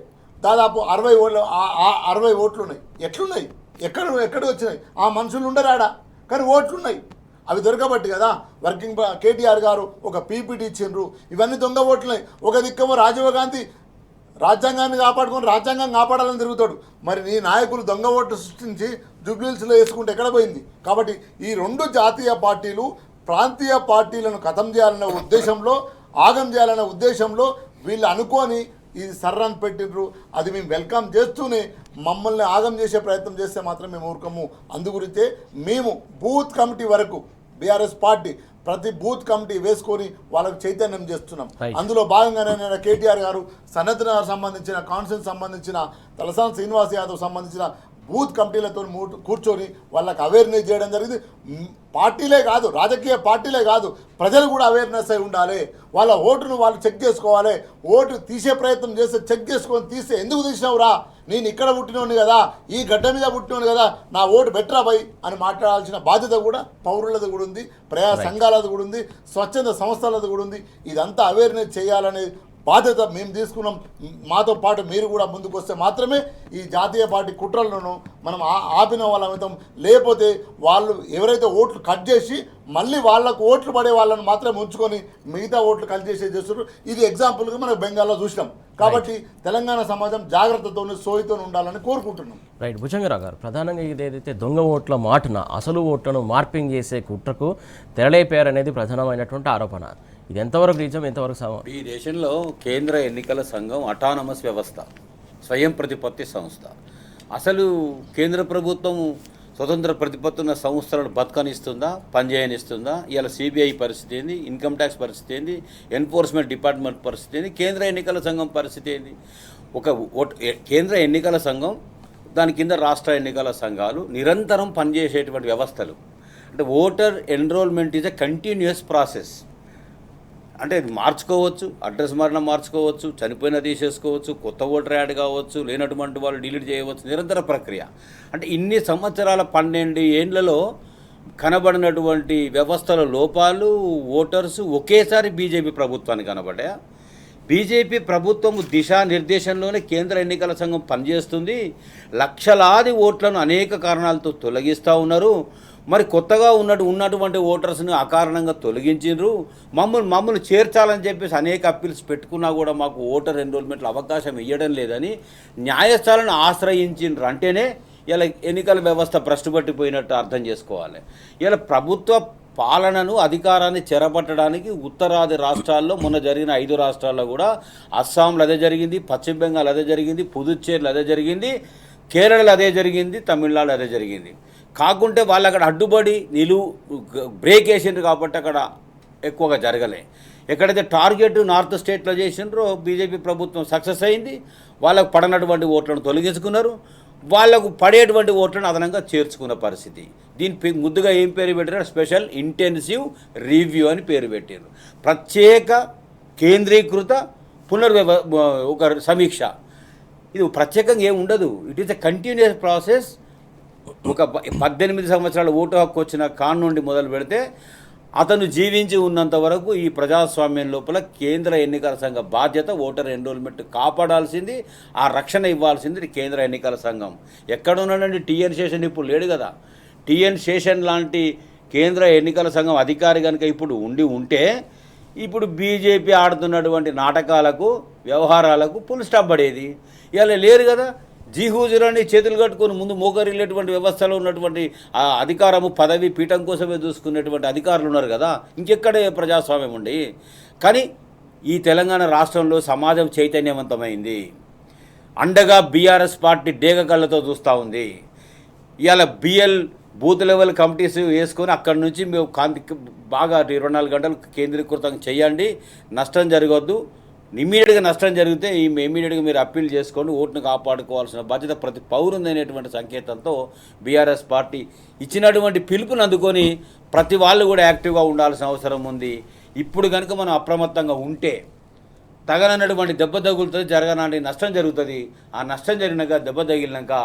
దాదాపు 60 ఓట్లు ఉన్నాయి. ఎట్లున్నాయి? ఎక్కడ వచ్చినాయి? ఆ మనుషులు ఉండరాడా, కానీ ఓట్లు ఉన్నాయి. అవి దొరకబట్టి కదా వర్కింగ్ కేటీఆర్ గారు ఒక పీపీటీ ఇచ్చిండ్రు. ఇవన్నీ దొంగ ఓట్లున్నాయి. ఒక దిక్కేమో రాజీవ్ గాంధీ రాజ్యాంగాన్ని కాపాడుకొని రాజ్యాంగం కాపాడాలని తిరుగుతాడు. మరి నీ నాయకులు దొంగ ఓట్లు సృష్టించి జూబ్లీహిల్స్లో వేసుకుంటే ఎక్కడ పోయింది? కాబట్టి ఈ 2 జాతీయ పార్టీలు ప్రాంతీయ పార్టీలను ఖతం చేయాలనే ఉద్దేశంలో, ఆగం చేయాలనే ఉద్దేశంలో వీళ్ళు అనుకొని ఈ సర్రాన్ని పెట్టిండ్రు. అది మేము వెల్కమ్ చేస్తూనే మమ్మల్ని ఆగం చేసే ప్రయత్నం చేస్తే మాత్రం మేము ఊరుకోము. అందుగురించే మేము బూత్ కమిటీ వరకు బీఆర్ఎస్ పార్టీ ప్రతి బూత్ కమిటీ వేసుకొని వాళ్ళకు చైతన్యం చేస్తున్నాం. అందులో భాగంగానే నేను కేటీఆర్ గారు సనత్ నగర్ సంబంధించిన కాన్స్టిట్యూన్సీ సంబంధించిన తలసాని శ్రీనివాస్ యాదవ్ సంబంధించిన బూత్ కమిటీలతో కూర్చొని వాళ్ళకి అవేర్నెస్ చేయడం జరిగింది. పార్టీలే కాదు, రాజకీయ పార్టీలే కాదు, ప్రజలు కూడా అవేర్నెస్ అయి ఉండాలి. వాళ్ళ ఓటును వాళ్ళు చెక్ చేసుకోవాలి. ఓటు తీసే ప్రయత్నం చేస్తే చెక్ చేసుకొని తీస్తే ఎందుకు తీసినావురా, నేను ఇక్కడ పుట్టినోని కదా, ఈ గడ్డ మీద పుట్టినోని కదా, నా ఓటు బెటరా బై అని మాట్లాడాల్సిన బాధ్యత కూడా పౌరులది కూడా ఉంది, ప్రజా సంఘాలది కూడా ఉంది, స్వచ్ఛంద సంస్థలది కూడా ఉంది. ఇదంతా అవేర్నెస్ చేయాలనే బాధ్యత మేము తీసుకున్నాం. మాతో పాటు మీరు కూడా ముందుకు వస్తే మాత్రమే ఈ జాతీయ పార్టీ కుట్రలను మనం ఆపిన వాళ్ళం. లేకపోతే వాళ్ళు ఎవరైతే ఓట్లు కట్ చేసి మళ్ళీ వాళ్ళకు ఓట్లు పడే వాళ్ళని మాత్రమే ఉంచుకొని మిగతా ఓట్లు కట్ చేసేది చేస్తున్నారు. ఇది ఎగ్జాంపుల్గా మనం బెంగాల్లో చూసినాం. కాబట్టి తెలంగాణ సమాజం జాగ్రత్తతో సోయితో ఉండాలని కోరుకుంటున్నాం. రైట్. భుజంగరావు గారు, ప్రధానంగా ఇదేదైతే దొంగ ఓట్ల మాటున అసలు ఓట్లను మార్పింగ్ చేసే కుట్రకు తెరలేపారనేది ప్రధానమైనటువంటి ఆరోపణ. ఇది ఎంతవరకు నిజం, ఎంతవరకు ఈ దేశంలో కేంద్ర ఎన్నికల సంఘం అటానమస్ వ్యవస్థ, స్వయం ప్రతిపత్తి సంస్థ. అసలు కేంద్ర ప్రభుత్వం స్వతంత్ర ప్రతిపత్తి ఉన్న సంస్థలను బతకనిస్తుందా, పనిచేయనిస్తుందా? ఇలా సిబిఐ పరిస్థితి ఏంది, ఇన్కమ్ ట్యాక్స్ పరిస్థితి ఏంది, ఎన్ఫోర్స్మెంట్ డిపార్ట్మెంట్ పరిస్థితి ఏంది, కేంద్ర ఎన్నికల సంఘం పరిస్థితి ఏంది? కేంద్ర ఎన్నికల సంఘం, దాని కింద రాష్ట్ర ఎన్నికల సంఘాలు నిరంతరం పనిచేసేటువంటి వ్యవస్థలు. అంటే voter enrolment is a continuous process. అంటే ఇది మార్చుకోవచ్చు, అడ్రస్ మారిన మార్చుకోవచ్చు, చనిపోయిన తీసేసుకోవచ్చు, కొత్త ఓటర్ యాడ్ కావచ్చు, లేనటువంటి వాళ్ళు డిలీట్ చేయవచ్చు, నిరంతర ప్రక్రియ. అంటే ఇన్ని సంవత్సరాల 12 ఏండ్లలో కనబడినటువంటి వ్యవస్థల లోపాలు ఓటర్స్ ఒకేసారి బీజేపీ ప్రభుత్వానికి కనబడ్డాయా? బీజేపీ ప్రభుత్వం దిశానిర్దేశంలోనే కేంద్ర ఎన్నికల సంఘం పనిచేస్తుంది. లక్షలాది ఓట్లను అనేక కారణాలతో తొలగిస్తూ ఉన్నారు. మరి కొత్తగా ఉన్నటువంటి ఓటర్స్ని అకారణంగా తొలగించిండ్రు. మమ్మల్ని చేర్చాలని చెప్పేసి అనేక అప్పీల్స్ పెట్టుకున్నా కూడా మాకు ఓటర్ ఎన్రోల్మెంట్లో అవకాశం ఇవ్వడం లేదని న్యాయస్థానాలను ఆశ్రయించిండ్రు. అంటేనే ఇలా ఎన్నికల వ్యవస్థ భ్రష్టుపట్టిపోయినట్టు అర్థం చేసుకోవాలి. ఇలా ప్రభుత్వ పాలనను, అధికారాన్ని చెరబట్టడానికి ఉత్తరాది రాష్ట్రాల్లో మొన్న జరిగిన 5 రాష్ట్రాల్లో కూడా అస్సాంలో అదే జరిగింది, పశ్చిమ బెంగాల్ అదే జరిగింది, పుదుచ్చేరిలో అదే జరిగింది, కేరళలో అదే జరిగింది, తమిళనాడులో అదే జరిగింది. కాకుంటే వాళ్ళు అక్కడ అడ్డుపడి బ్రేక్ వేసిండ్రు కాబట్టి అక్కడ ఎక్కువగా జరగలే. ఎక్కడైతే టార్గెట్ నార్త్ స్టేట్లో చేసినారో బీజేపీ ప్రభుత్వం సక్సెస్ అయింది. వాళ్ళకు పడనటువంటి ఓట్లను తొలగించుకున్నారు, వాళ్ళకు పడేటువంటి ఓట్లను అదనంగా చేర్చుకున్న పరిస్థితి. దీని ముద్దుగా ఏం పేరు పెట్టారు? స్పెషల్ ఇంటెన్సివ్ రివ్యూ అని పేరు పెట్టారు. ప్రత్యేక కేంద్రీకృత ఒక సమీక్ష. ఇది ప్రత్యేకంగా ఏమి ఉండదు. It is a continuous process. ఒక 18 సంవత్సరాల ఓటు హక్కు వచ్చిన కాన్ నుండి మొదలు పెడితే అతను జీవించి ఉన్నంత వరకు ఈ ప్రజాస్వామ్యం లోపల కేంద్ర ఎన్నికల సంఘ బాధ్యత ఓటర్ ఎన్రోల్మెంట్ కాపాడాల్సింది, ఆ రక్షణ ఇవ్వాల్సింది కేంద్ర ఎన్నికల సంఘం. ఎక్కడ ఉన్నాడండి టీఎన్ శేషన్? ఇప్పుడు లేడు కదా. టీఎన్ శేషన్ లాంటి కేంద్ర ఎన్నికల సంఘం అధికారి కనుక ఇప్పుడు ఉంటే ఇప్పుడు బీజేపీ ఆడుతున్నటువంటి నాటకాలకు వ్యవహారాలకు ఫుల్ స్టాప్ పడేది. ఇవాళ లేరు కదా. జీహూజురాన్ని చేతులు కట్టుకొని ముందు మోకరిల్లేటువంటి వ్యవస్థలో ఉన్నటువంటి ఆ అధికారము పదవి పీఠం కోసమే చూసుకునేటువంటి అధికారులు ఉన్నారు కదా. ఇంకెక్కడే ప్రజాస్వామ్యం ఉండి. కానీ ఈ తెలంగాణ రాష్ట్రంలో సమాజం చైతన్యవంతమైంది. అండగా బీఆర్ఎస్ పార్టీ డేగ కళ్ళతో చూస్తూ ఉంది. ఇవాళ బిఎల్ బూత్ లెవెల్ కమిటీస్ వేసుకొని అక్కడి నుంచి మేము బాగా 24 గంటలు కేంద్రీకృతం చేయండి, నష్టం జరగవద్దు. ఇమీడియట్గా నష్టం జరిగితే ఇమీడియట్గా మీరు అప్పీల్ చేసుకోండి, ఓటును కాపాడుకోవాల్సిన బాధ్యత ప్రతి పౌరుంది అనేటువంటి సంకేతంతో బీఆర్ఎస్ పార్టీ ఇచ్చినటువంటి పిలుపుని అందుకొని ప్రతి వాళ్ళు కూడా యాక్టివ్గా ఉండాల్సిన అవసరం ఉంది. ఇప్పుడు కనుక మనం అప్రమత్తంగా ఉంటే తగనన్నటువంటి దెబ్బ తగులుతుంది, జరగనాటి నష్టం జరుగుతుంది. ఆ నష్టం జరిగినాక దెబ్బ తగిలినాక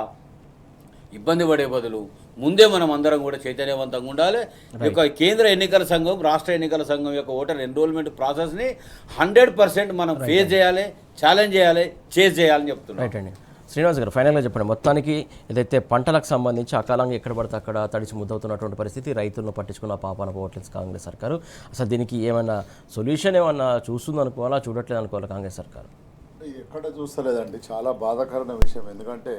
ఇబ్బంది పడే బదులు ముందే మనం అందరం కూడా చైతన్యవంతంగా ఉండాలి. ఈ యొక్క కేంద్ర ఎన్నికల సంఘం, రాష్ట్ర ఎన్నికల సంఘం యొక్క ఓటర్ ఎన్రోల్మెంట్ ప్రాసెస్ని 100% మనం ఫేస్ చేయాలి, ఛాలెంజ్ చేయాలి, చేజ్ చేయాలని చెప్తున్నాం. రైట్ అండి. శ్రీనివాస్ గారు, ఫైనల్గా చెప్పండి. మొత్తానికి ఏదైతే పంటలకు సంబంధించి అకాలంగా ఎక్కడ పడితే అక్కడ తడిచి ముద్దవుతున్నటువంటి పరిస్థితి, రైతులను పట్టించుకున్న పాపాన పోవట్లేదు కాంగ్రెస్ సర్కారు. అసలు దీనికి ఏమైనా సొల్యూషన్ ఏమన్నా చూస్తుంది అనుకోవాలా, చూడట్లేదు అనుకోవాలా కాంగ్రెస్ సర్కారు? ఎక్కడ చూస్తలేదండి. చాలా బాధాకరమైన విషయం. ఎందుకంటే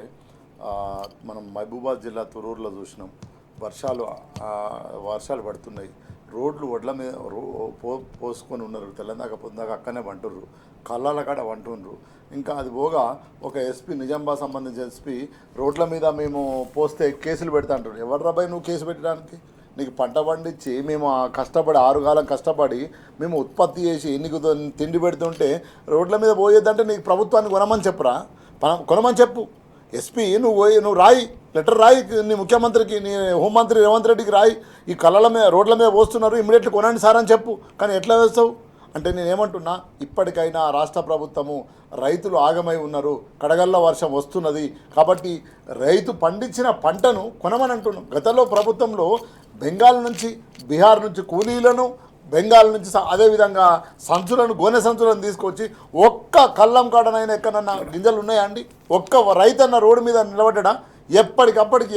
మనం మహబూబాద్ జిల్లా తురూరులో చూసినాం. వర్షాలు పడుతున్నాయి, రోడ్లు వడ్ల మీద పోసుకొని ఉన్నారు. తెల్లందాక పొందాక అక్కడనే వంటుర్రు, కళ్ళాల కాడ వంటుండ్రు. ఇంకా అది పోగా ఒక ఎస్పీ, నిజామాబాద్ సంబంధించిన ఎస్పీ, రోడ్ల మీద మేము పోస్తే కేసులు పెడతా అంటారు. ఎవరు రాబాయి నువ్వు కేసు పెట్టడానికి? నీకు పంట పండించి మేము కష్టపడి 6 కాలం కష్టపడి మేము ఉత్పత్తి చేసి నీకు తిండి పెడుతుంటే రోడ్ల మీద పోయేద్దంటే నీకు ప్రభుత్వాన్ని కొనమని చెప్పురా, కొనమని చెప్పు. ఎస్పీ నువ్వు రాయి, లెటర్ రాయి నీ ముఖ్యమంత్రికి, నీ హోంమంత్రి రేవంత్ రెడ్డికి రాయి, ఈ కళ్ళల మీద రోడ్ల మీద పోస్తున్నారు, ఇమ్మీడియట్లీ కొనండి సార్ అని చెప్పు. కానీ ఎట్లా వేస్తావు అంటే నేనేమంటున్నా, ఇప్పటికైనా రాష్ట్ర ప్రభుత్వము, రైతులు ఆగమై ఉన్నారు, కడగల్ల వర్షం వస్తున్నది కాబట్టి రైతు పండించిన పంటను కొనమని అంటున్నాం. గతంలో ప్రభుత్వంలో బెంగాల్ నుంచి, బీహార్ నుంచి కూలీలను, బెంగాల్ నుంచి అదేవిధంగా సంచులను, గోనె సంచులను తీసుకొచ్చి ఒక్క కళ్ళం కాడనైనా ఎక్కడన్నా గింజలు ఉన్నాయా అండి? ఒక్క రైతన్న రోడ్డు మీద నిలబడ్డా? ఎప్పటికప్పటికి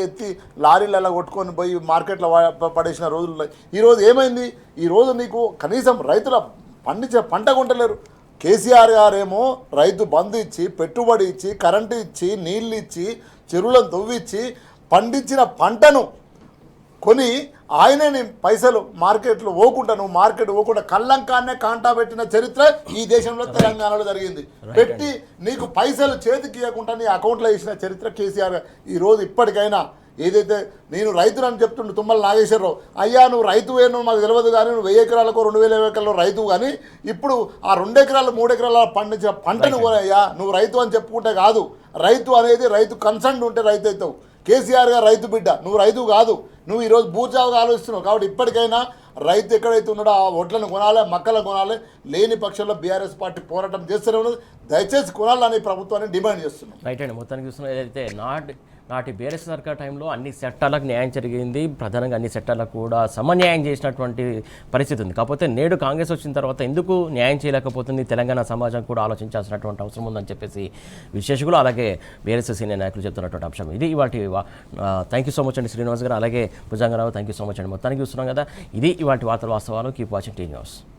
ఎత్తి లారీలలో కొట్టుకొని పోయి మార్కెట్లో పడేసిన రోజులు ఉన్నాయి. ఈరోజు ఏమైంది? ఈరోజు నీకు కనీసం రైతుల పండించిన పంట కొంటలేరు. కేసీఆర్ గారేమో రైతు బంధు ఇచ్చి, పెట్టుబడి ఇచ్చి, కరెంటు ఇచ్చి, నీళ్ళు ఇచ్చి, చెరువులను తవ్విచ్చి పండించిన పంటను కొని ఆయనని పైసలు మార్కెట్లో పోకుండా, నువ్వు మార్కెట్ పోకుండా కళ్ళంకానే కాంటా పెట్టిన చరిత్ర ఈ దేశంలో తెలంగాణలో జరిగింది. పెట్టి నీకు పైసలు చేతికి ఇవ్వకుండా నీ అకౌంట్లో వేసిన చరిత్ర కేసీఆర్. ఈరోజు ఇప్పటికైనా ఏదైతే నేను రైతులని చెప్తుండే తుమ్మల నాగేశ్వరరావు, అయ్యా నువ్వు రైతువే, నువ్వు మాకు తెలియదు కానీ నువ్వు 1000 ఎకరాలకు 2000 ఎకరాల్లో రైతు, కానీ ఇప్పుడు ఆ 2 ఎకరాలు 3 ఎకరాల పండించిన పంటను అయ్యా నువ్వు రైతు అని చెప్పుకుంటే కాదు. రైతు అనేది రైతు కన్సర్న్ ఉంటే రైతు అవుతావు. కేసీఆర్ గారు రైతు బిడ్డ, నువ్వు రైతు కాదు. నువ్వు ఈరోజు బూర్జావుగా ఆలోచిస్తున్నావు. కాబట్టి ఇప్పటికైనా రైతు ఎక్కడైతే ఉన్నాడో ఆ వడ్లను కొనాలి, మక్కలను కొనాలి. లేని పక్షంలో బీఆర్ఎస్ పార్టీ పోరాటం చేస్తూనే ఉన్నది. దయచేసి కొనాలని ప్రభుత్వాన్ని డిమాండ్ చేస్తున్నాం. రైట్ అండి. మొత్తానికి చూస్తున్నా ఏదైతే నాటి బీఆర్ఎస్ సర్కార్ టైంలో అన్ని చట్టాలకు న్యాయం జరిగింది, ప్రధానంగా అన్ని చట్టాలకు కూడా సమన్యాయం చేసినటువంటి పరిస్థితి ఉంది. కాకపోతే నేడు కాంగ్రెస్ వచ్చిన తర్వాత ఎందుకు న్యాయం చేయలేకపోతుంది, తెలంగాణ సమాజం కూడా ఆలోచించాల్సినటువంటి అవసరం ఉందని చెప్పేసి విశేషకులు అలాగే బీఆర్ఎస్ సీనియర్ నాయకులు చెప్తున్నటువంటి అంశం ఇది. ఇవాటి థ్యాంక్ యూ సో మచ్ అండి శ్రీనివాస్ గారు, అలాగే Bhujanga Rao, thank you so much అండి. మొత్తానికి చూస్తున్నాం కదా, ఇది ఇవాటి వార్తల వాస్తవాలు. Keep watching tea news.